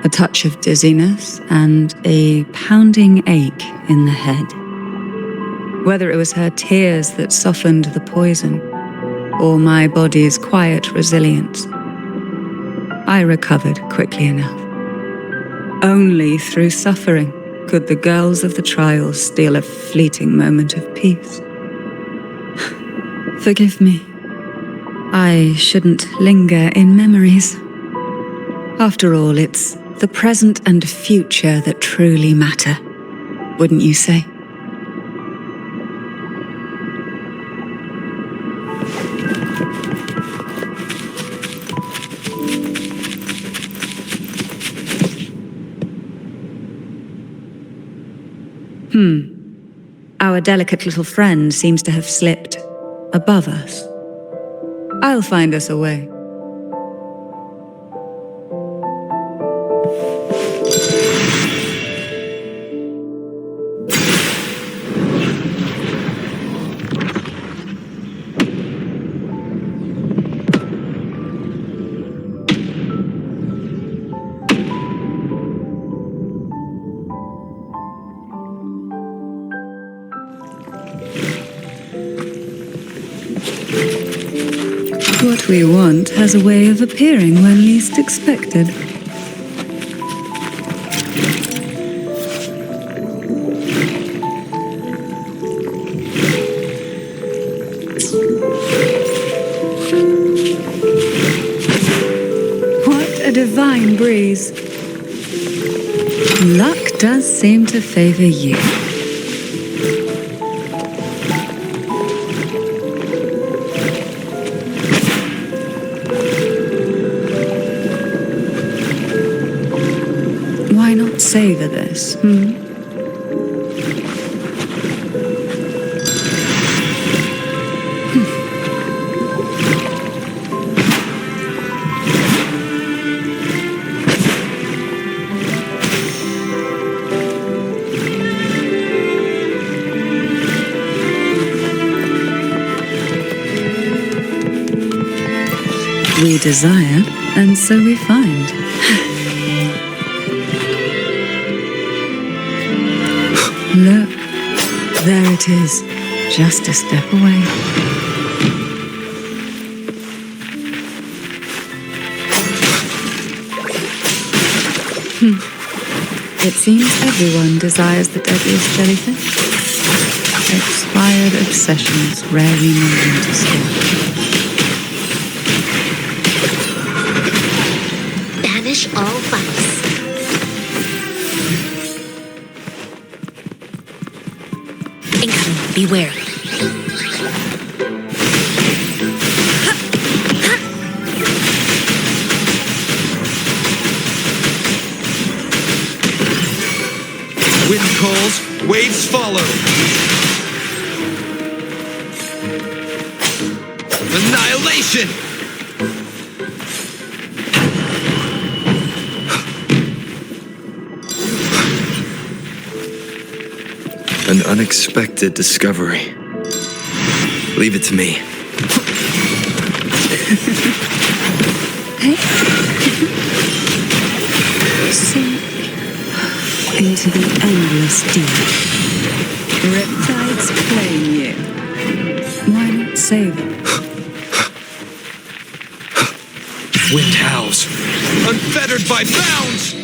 a touch of dizziness, and a pounding ache in the head. Whether it was her tears that softened the poison, or my body's quiet resilience, I recovered quickly enough. Only through suffering could the girls of the trials steal a fleeting moment of peace. Forgive me. I shouldn't linger in memories. After all, it's the present and future that truly matter, wouldn't you say? Our delicate little friend seems to have slipped above us. I'll find us a way. What we want has a way of appearing when least expected. What a divine breeze. Luck does seem to favor you. Savor this, We desire, and so we find. Look, there it is, just a step away. It seems everyone desires the deadliest jellyfish. Expired obsessions rarely know when to stop. Banish all vice. Incoming, beware. Wind calls, waves follow. Annihilation! An unexpected discovery. Leave it to me. Sink into the endless deep. Riptides claim you. Why not save it? Wind howls, unfettered by bounds!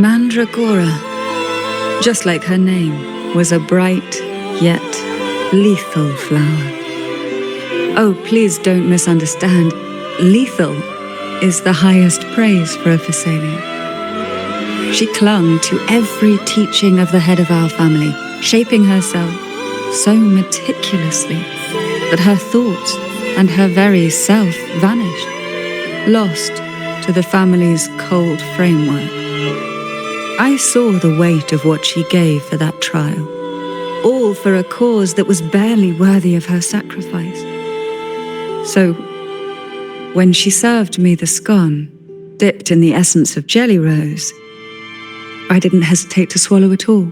Mandragora, just like her name. was a bright yet lethal flower. Oh, please don't misunderstand. Lethal is the highest praise for a Phasalia. She clung to every teaching of the head of our family, shaping herself so meticulously that her thoughts and her very self vanished, lost to the family's cold framework. I saw the weight of what she gave for that trial, all for a cause that was barely worthy of her sacrifice. So, when she served me the scone, dipped in the essence of jelly rose, I didn't hesitate to swallow it all.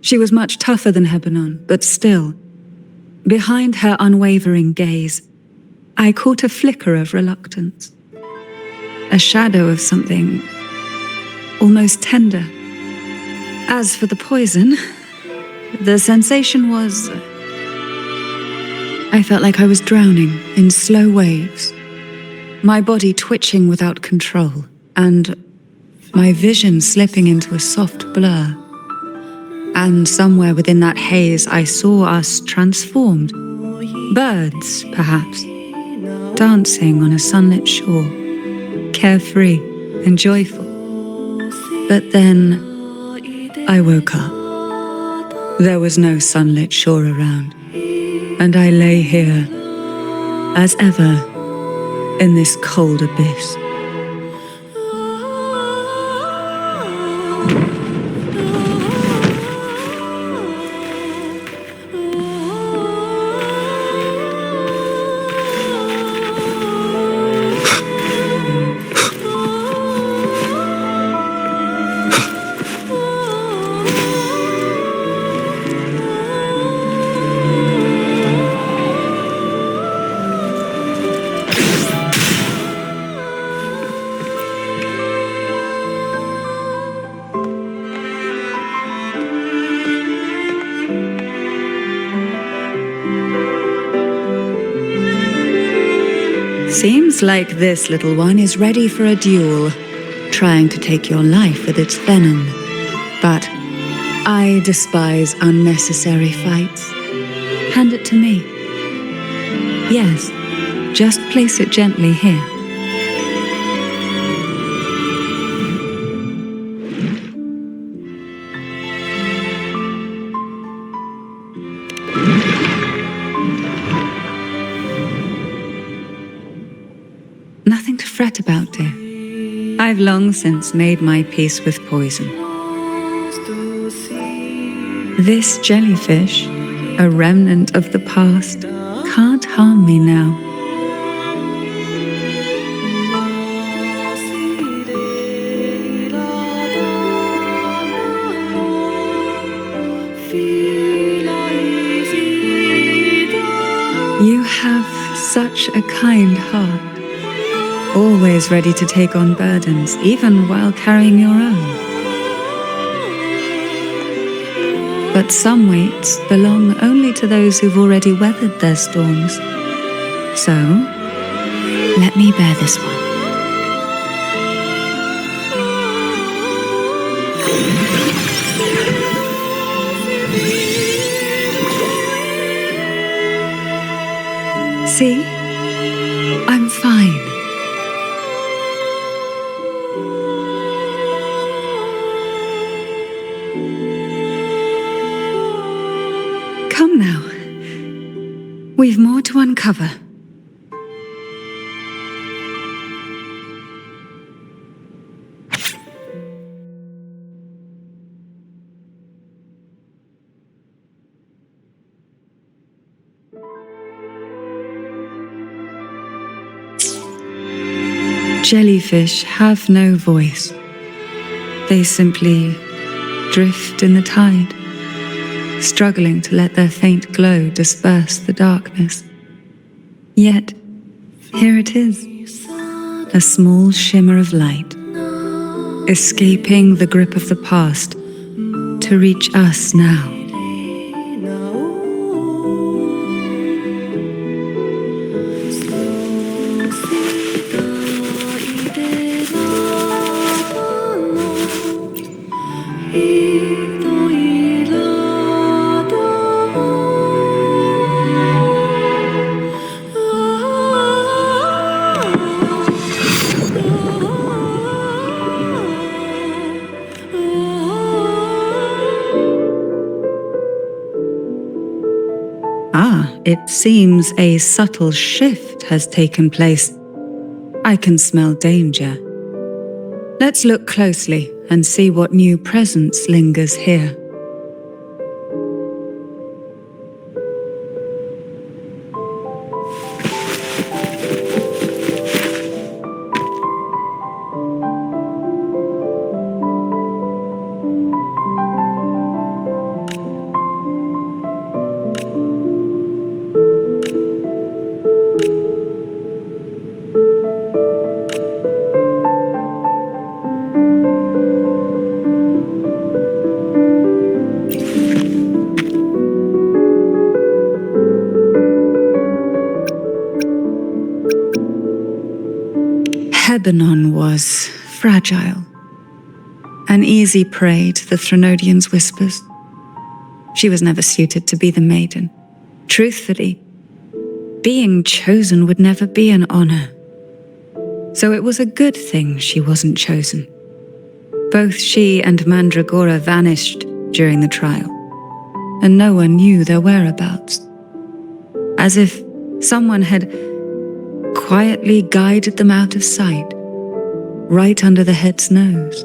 She was much tougher than Hebanon, but still, behind her unwavering gaze, I caught a flicker of reluctance, a shadow of something almost tender. As for the poison, the sensation was... I felt like I was drowning in slow waves, my body twitching without control, and my vision slipping into a soft blur. And somewhere within that haze, I saw us transformed. Birds, perhaps, dancing on a sunlit shore, carefree and joyful. But then I woke up. There was no sunlit shore around, and I lay here, as ever, in this cold abyss. Seems like this little one is ready for a duel, trying to take your life with its venom. But I despise unnecessary fights. Hand it to me. Yes, just place it gently here. Nothing to fret about, dear. I've long since made my peace with poison. This jellyfish, a remnant of the past, can't harm me now. You have such a kind heart. Always ready to take on burdens, even while carrying your own. But some weights belong only to those who've already weathered their storms. So, let me bear this one. See? I'm fine. Come now. We've more to uncover. Jellyfish have no voice. They simply drift in the tide, struggling to let their faint glow disperse the darkness. Yet, here it is, a small shimmer of light, escaping the grip of the past to reach us now. It seems a subtle shift has taken place. I can smell danger. Let's look closely and see what new presence lingers here. Lebanon was fragile, an easy prey to the Trenodian's whispers. She was never suited to be the maiden. Truthfully, being chosen would never be an honor. So it was a good thing she wasn't chosen. Both she and Mandragora vanished during the trial, and no one knew their whereabouts. As if someone had quietly guided them out of sight, right under the head's nose.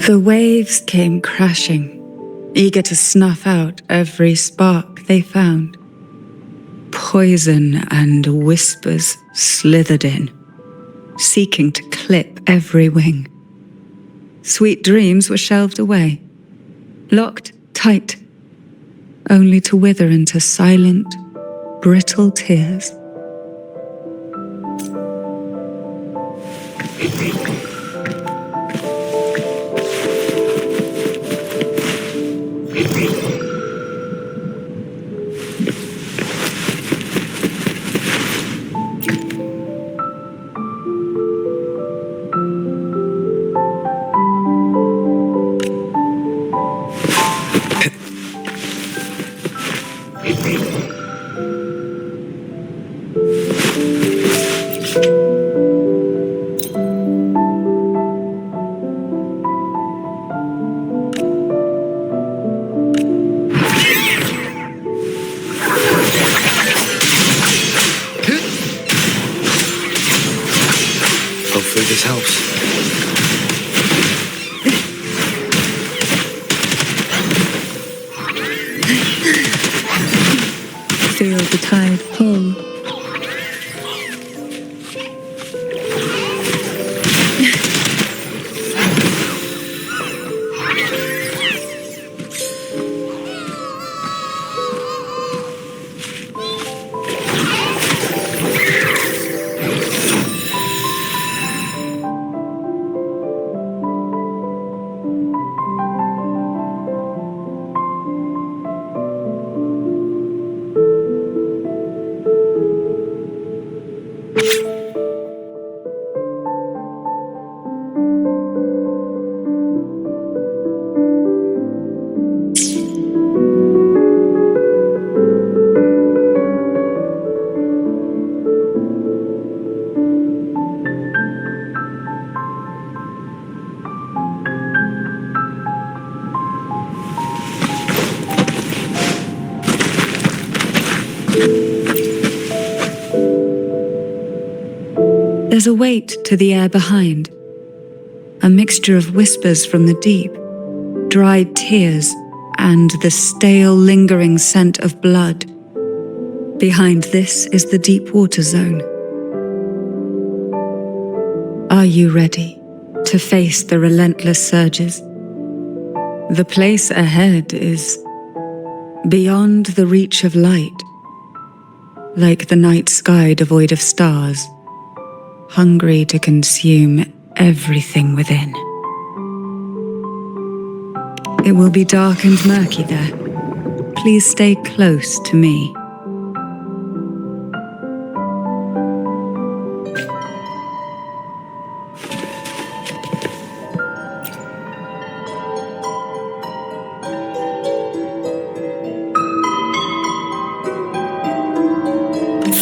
The waves came crashing, eager to snuff out every spark they found. Poison and whispers slithered in, seeking to clip every wing. Sweet dreams were shelved away, locked tight, only to wither into silent, brittle tears. Hopefully this helps. Feel the tide pull. There's a weight to the air behind, a mixture of whispers from the deep, dried tears, and the stale, lingering scent of blood. Behind this is the deep water zone. Are you ready to face the relentless surges? The place ahead is beyond the reach of light, like the night sky devoid of stars. hungry to consume everything within. It will be dark and murky there. Please stay close to me.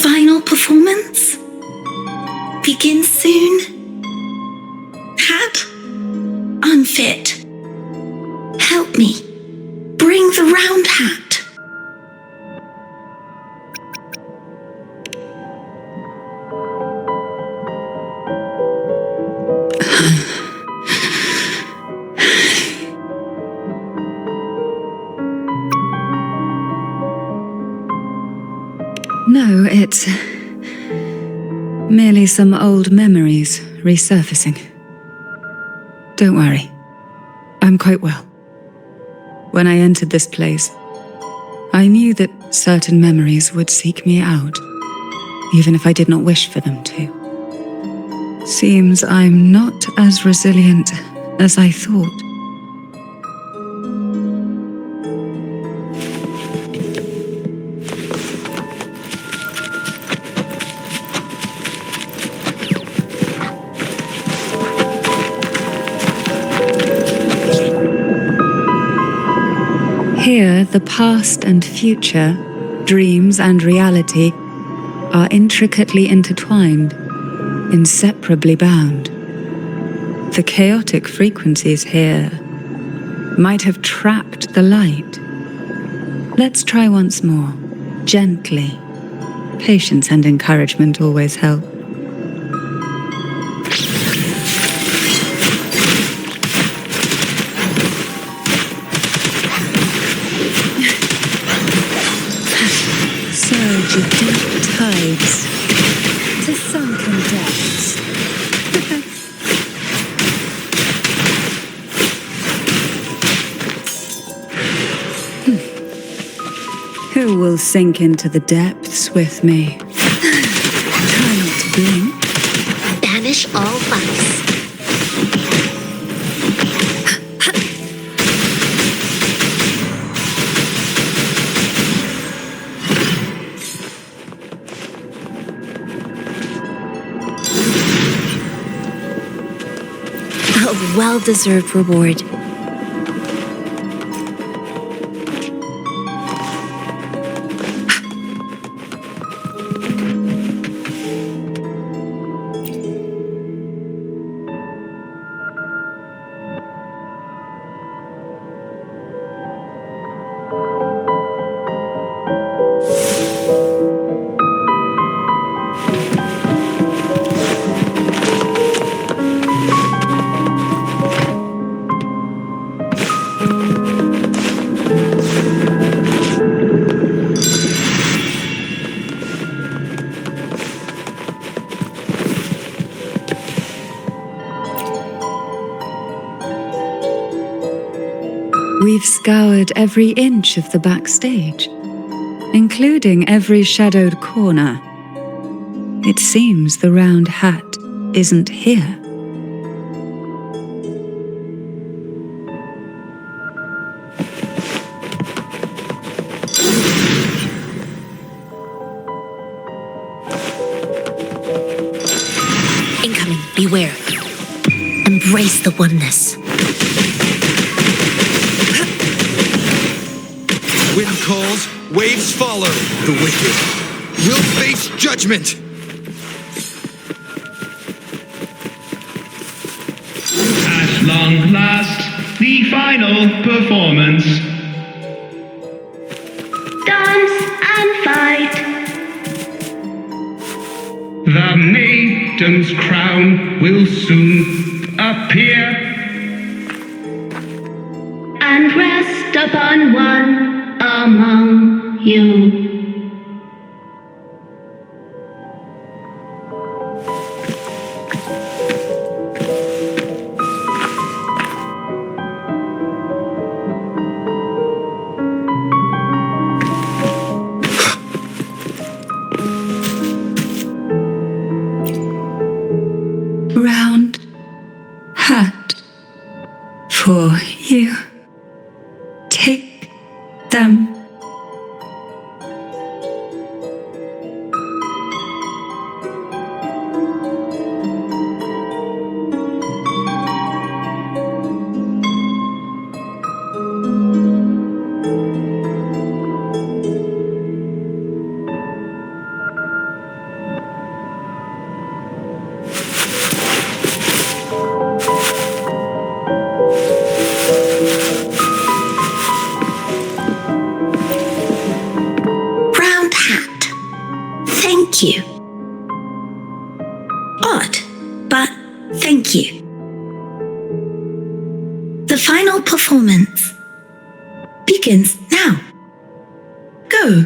Final performance? Begin soon? Hat? Unfit. Help me. Bring the round hat. No, it's merely some old memories resurfacing. Don't worry. I'm quite well. When I entered this place, I knew that certain memories would seek me out, even if I did not wish for them to. Seems I'm not as resilient as I thought. Here, the past and future, dreams and reality, are intricately intertwined, inseparably bound. The chaotic frequencies here might have trapped the light. Let's try once more, gently. Patience and encouragement always help. Surge of deep tides to sunken depths. Who will sink into the depths with me? Try not to blink. Banish all vice. A well-deserved reward. We've scoured every inch of the backstage, including every shadowed corner. It seems the round hat isn't here. Incoming, beware. Embrace the oneness. Wind calls, waves follow. The wicked will face judgment. At long last, the final performance. Dance and fight. The maiden's crown will soon appear And rest upon one among you. for you. Take them. Thank you. Odd, but thank you. The final performance begins now. Go.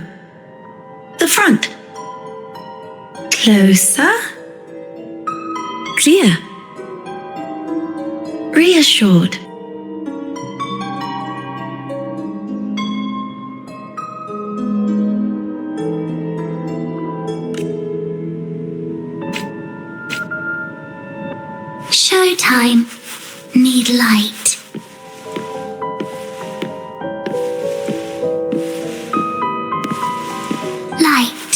The front. Closer. Clear. Reassured. Showtime. Need light. Light.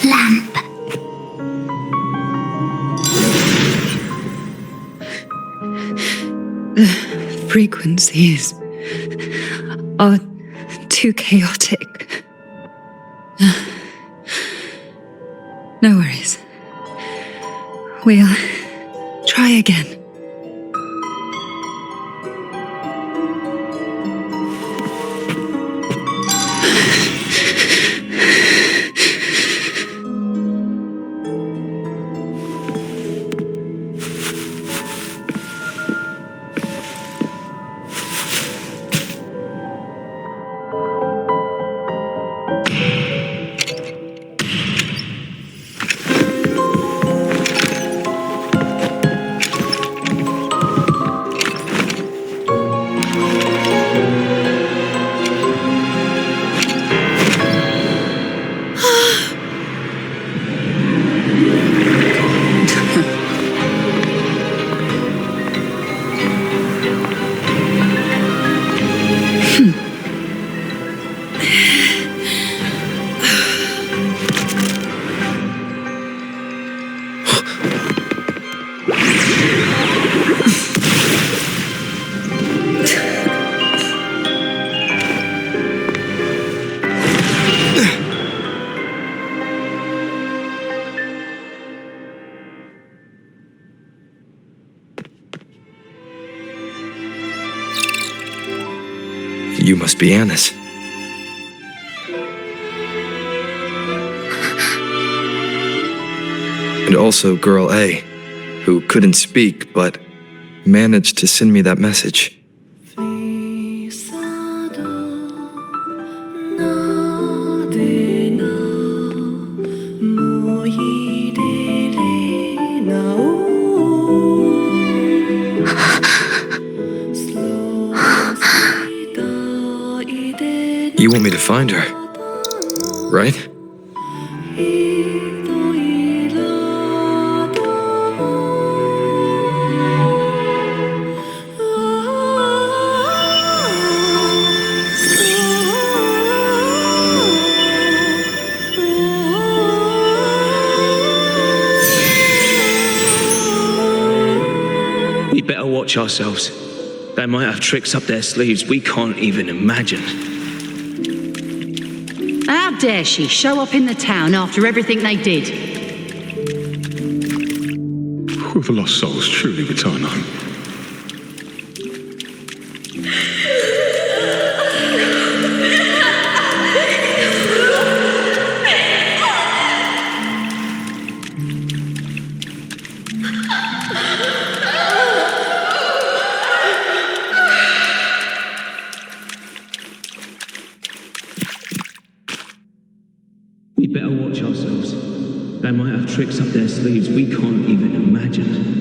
Lamp. The frequencies are too chaotic. No worries. We'll try again. You must be Anna's. And also Girl A, who couldn't speak but managed to send me that message. You want me to find her, right? We better watch ourselves. They might have tricks up their sleeves we can't even imagine. How dare she show up in the town after everything they did? Will the lost souls truly return home? We better watch ourselves. They might have tricks up their sleeves we can't even imagine.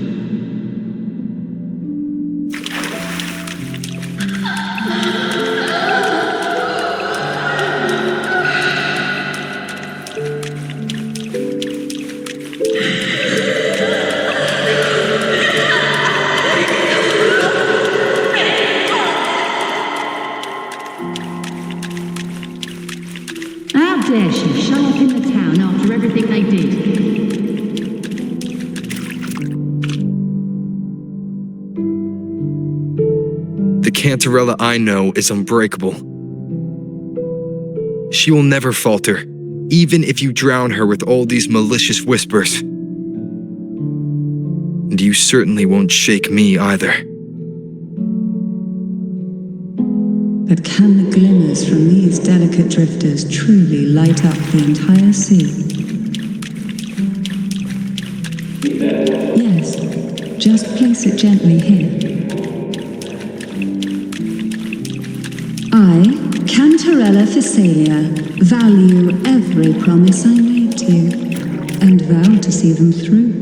Cantarella I know is unbreakable. She will never falter, even if you drown her with all these malicious whispers. And you certainly won't shake me either. But can the glimmers from these delicate drifters truly light up the entire sea? Yes, just place it gently here. I, Cantarella Phasalia, value every promise I made to you, and vow to see them through.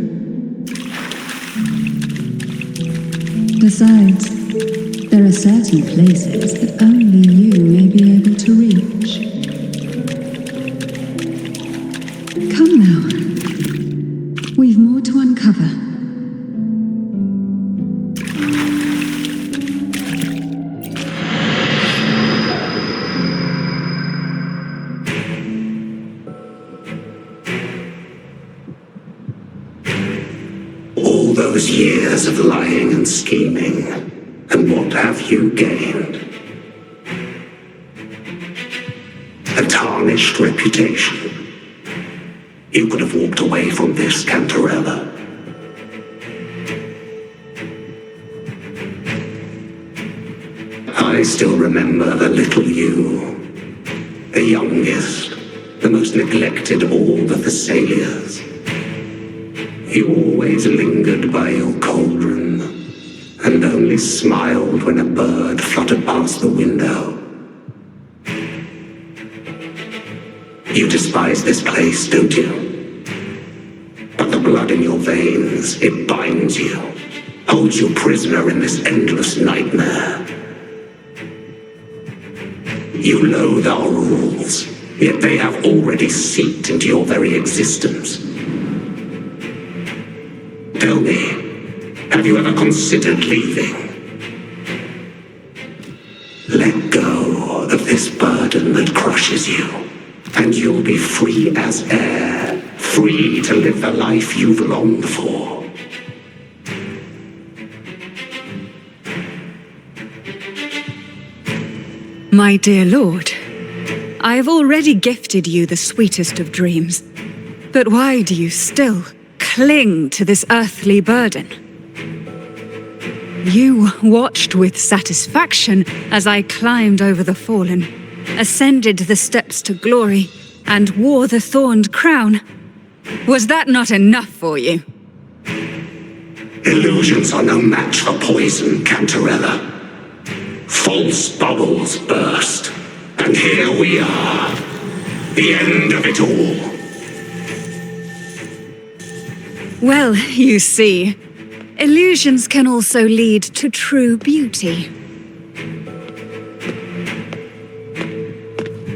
Besides, there are certain places that only you may be able to reach. Come now. We've more to uncover. All those years of lying and scheming, and what have you gained? A tarnished reputation. You could have walked away from this, Cantarella. I still remember the little you, the youngest, the most neglected of all the Thessalias. You always lingered by your cauldron, and only smiled when a bird fluttered past the window. You despise this place, don't you? But the blood in your veins, it binds you, holds you prisoner in this endless nightmare. You loathe our rules, yet they have already seeped into your very existence. Tell me, have you ever considered leaving? Let go of this burden that crushes you, and you'll be free as air, free to live the life you've longed for. My dear lord, I have already gifted you the sweetest of dreams. But why do you still cling to this earthly burden? You watched with satisfaction as I climbed over the fallen, ascended the steps to glory, and wore the thorned crown. Was that not enough for you? Illusions are no match for poison, Cantarella. False bubbles burst, and here we are, the end of it all. Well, you see, illusions can also lead to true beauty.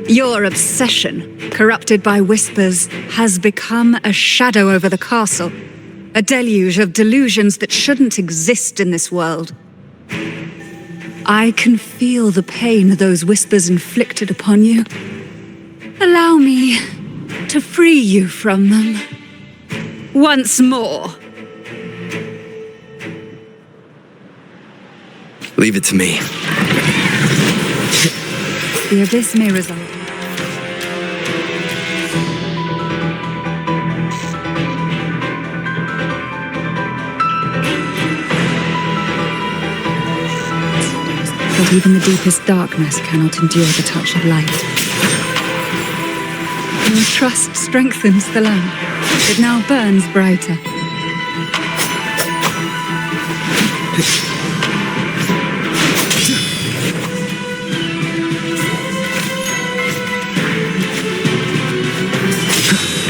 Your obsession, corrupted by whispers, has become a shadow over the castle, a deluge of delusions that shouldn't exist in this world. I can feel the pain those whispers inflicted upon you. Allow me to free you from them. Once more. Leave it to me. The abyss may resolve. But even the deepest darkness cannot endure the touch of light. Your trust strengthens the lamp. It now burns brighter.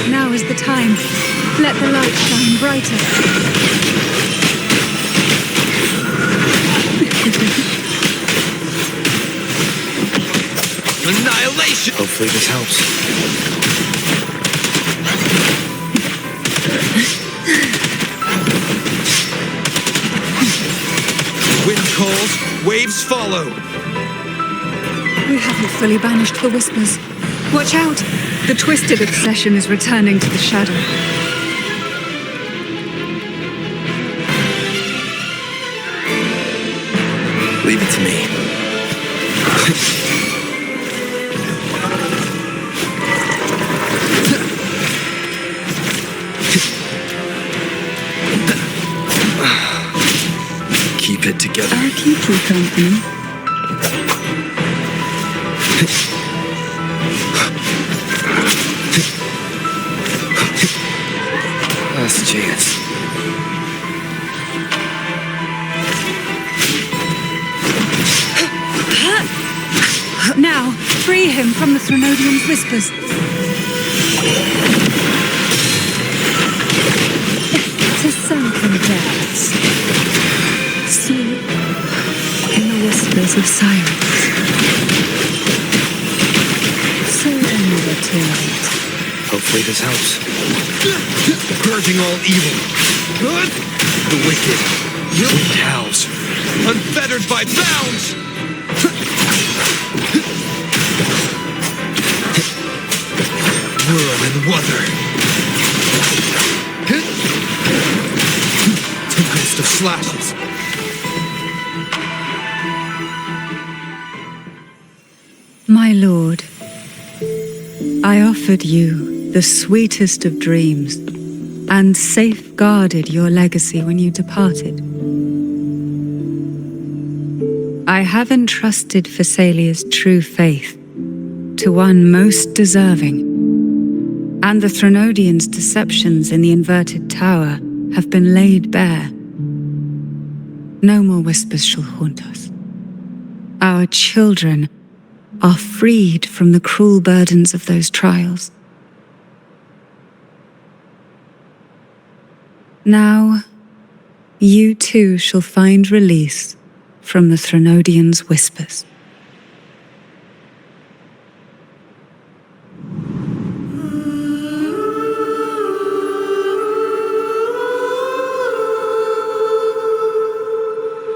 Now is the time. Let the light shine brighter. Annihilation! Hopefully this helps. Wind calls, waves follow. We haven't fully banished the whispers. Watch out! The twisted obsession is returning to the shadow. Leave it to me. Keep it together. I'll keep you company. Last chance. Now, free him from the Trenodian's whispers. To sunken depths. Sleep in the whispers of silence. Surrender to it. Hopefully this helps. Purging all evil. Good. The wicked. Weak howls. Unfettered by bounds. Whirl and wuther. Tempest of slashes. My lord, I offered you the sweetest of dreams and safeguarded your legacy when you departed. I have entrusted Phassalia's true faith to one most deserving, and the Trenodian's deceptions in the inverted tower have been laid bare. No more whispers shall haunt us. Our children are freed from the cruel burdens of those trials. Now, you too shall find release from the Trenodian's whispers.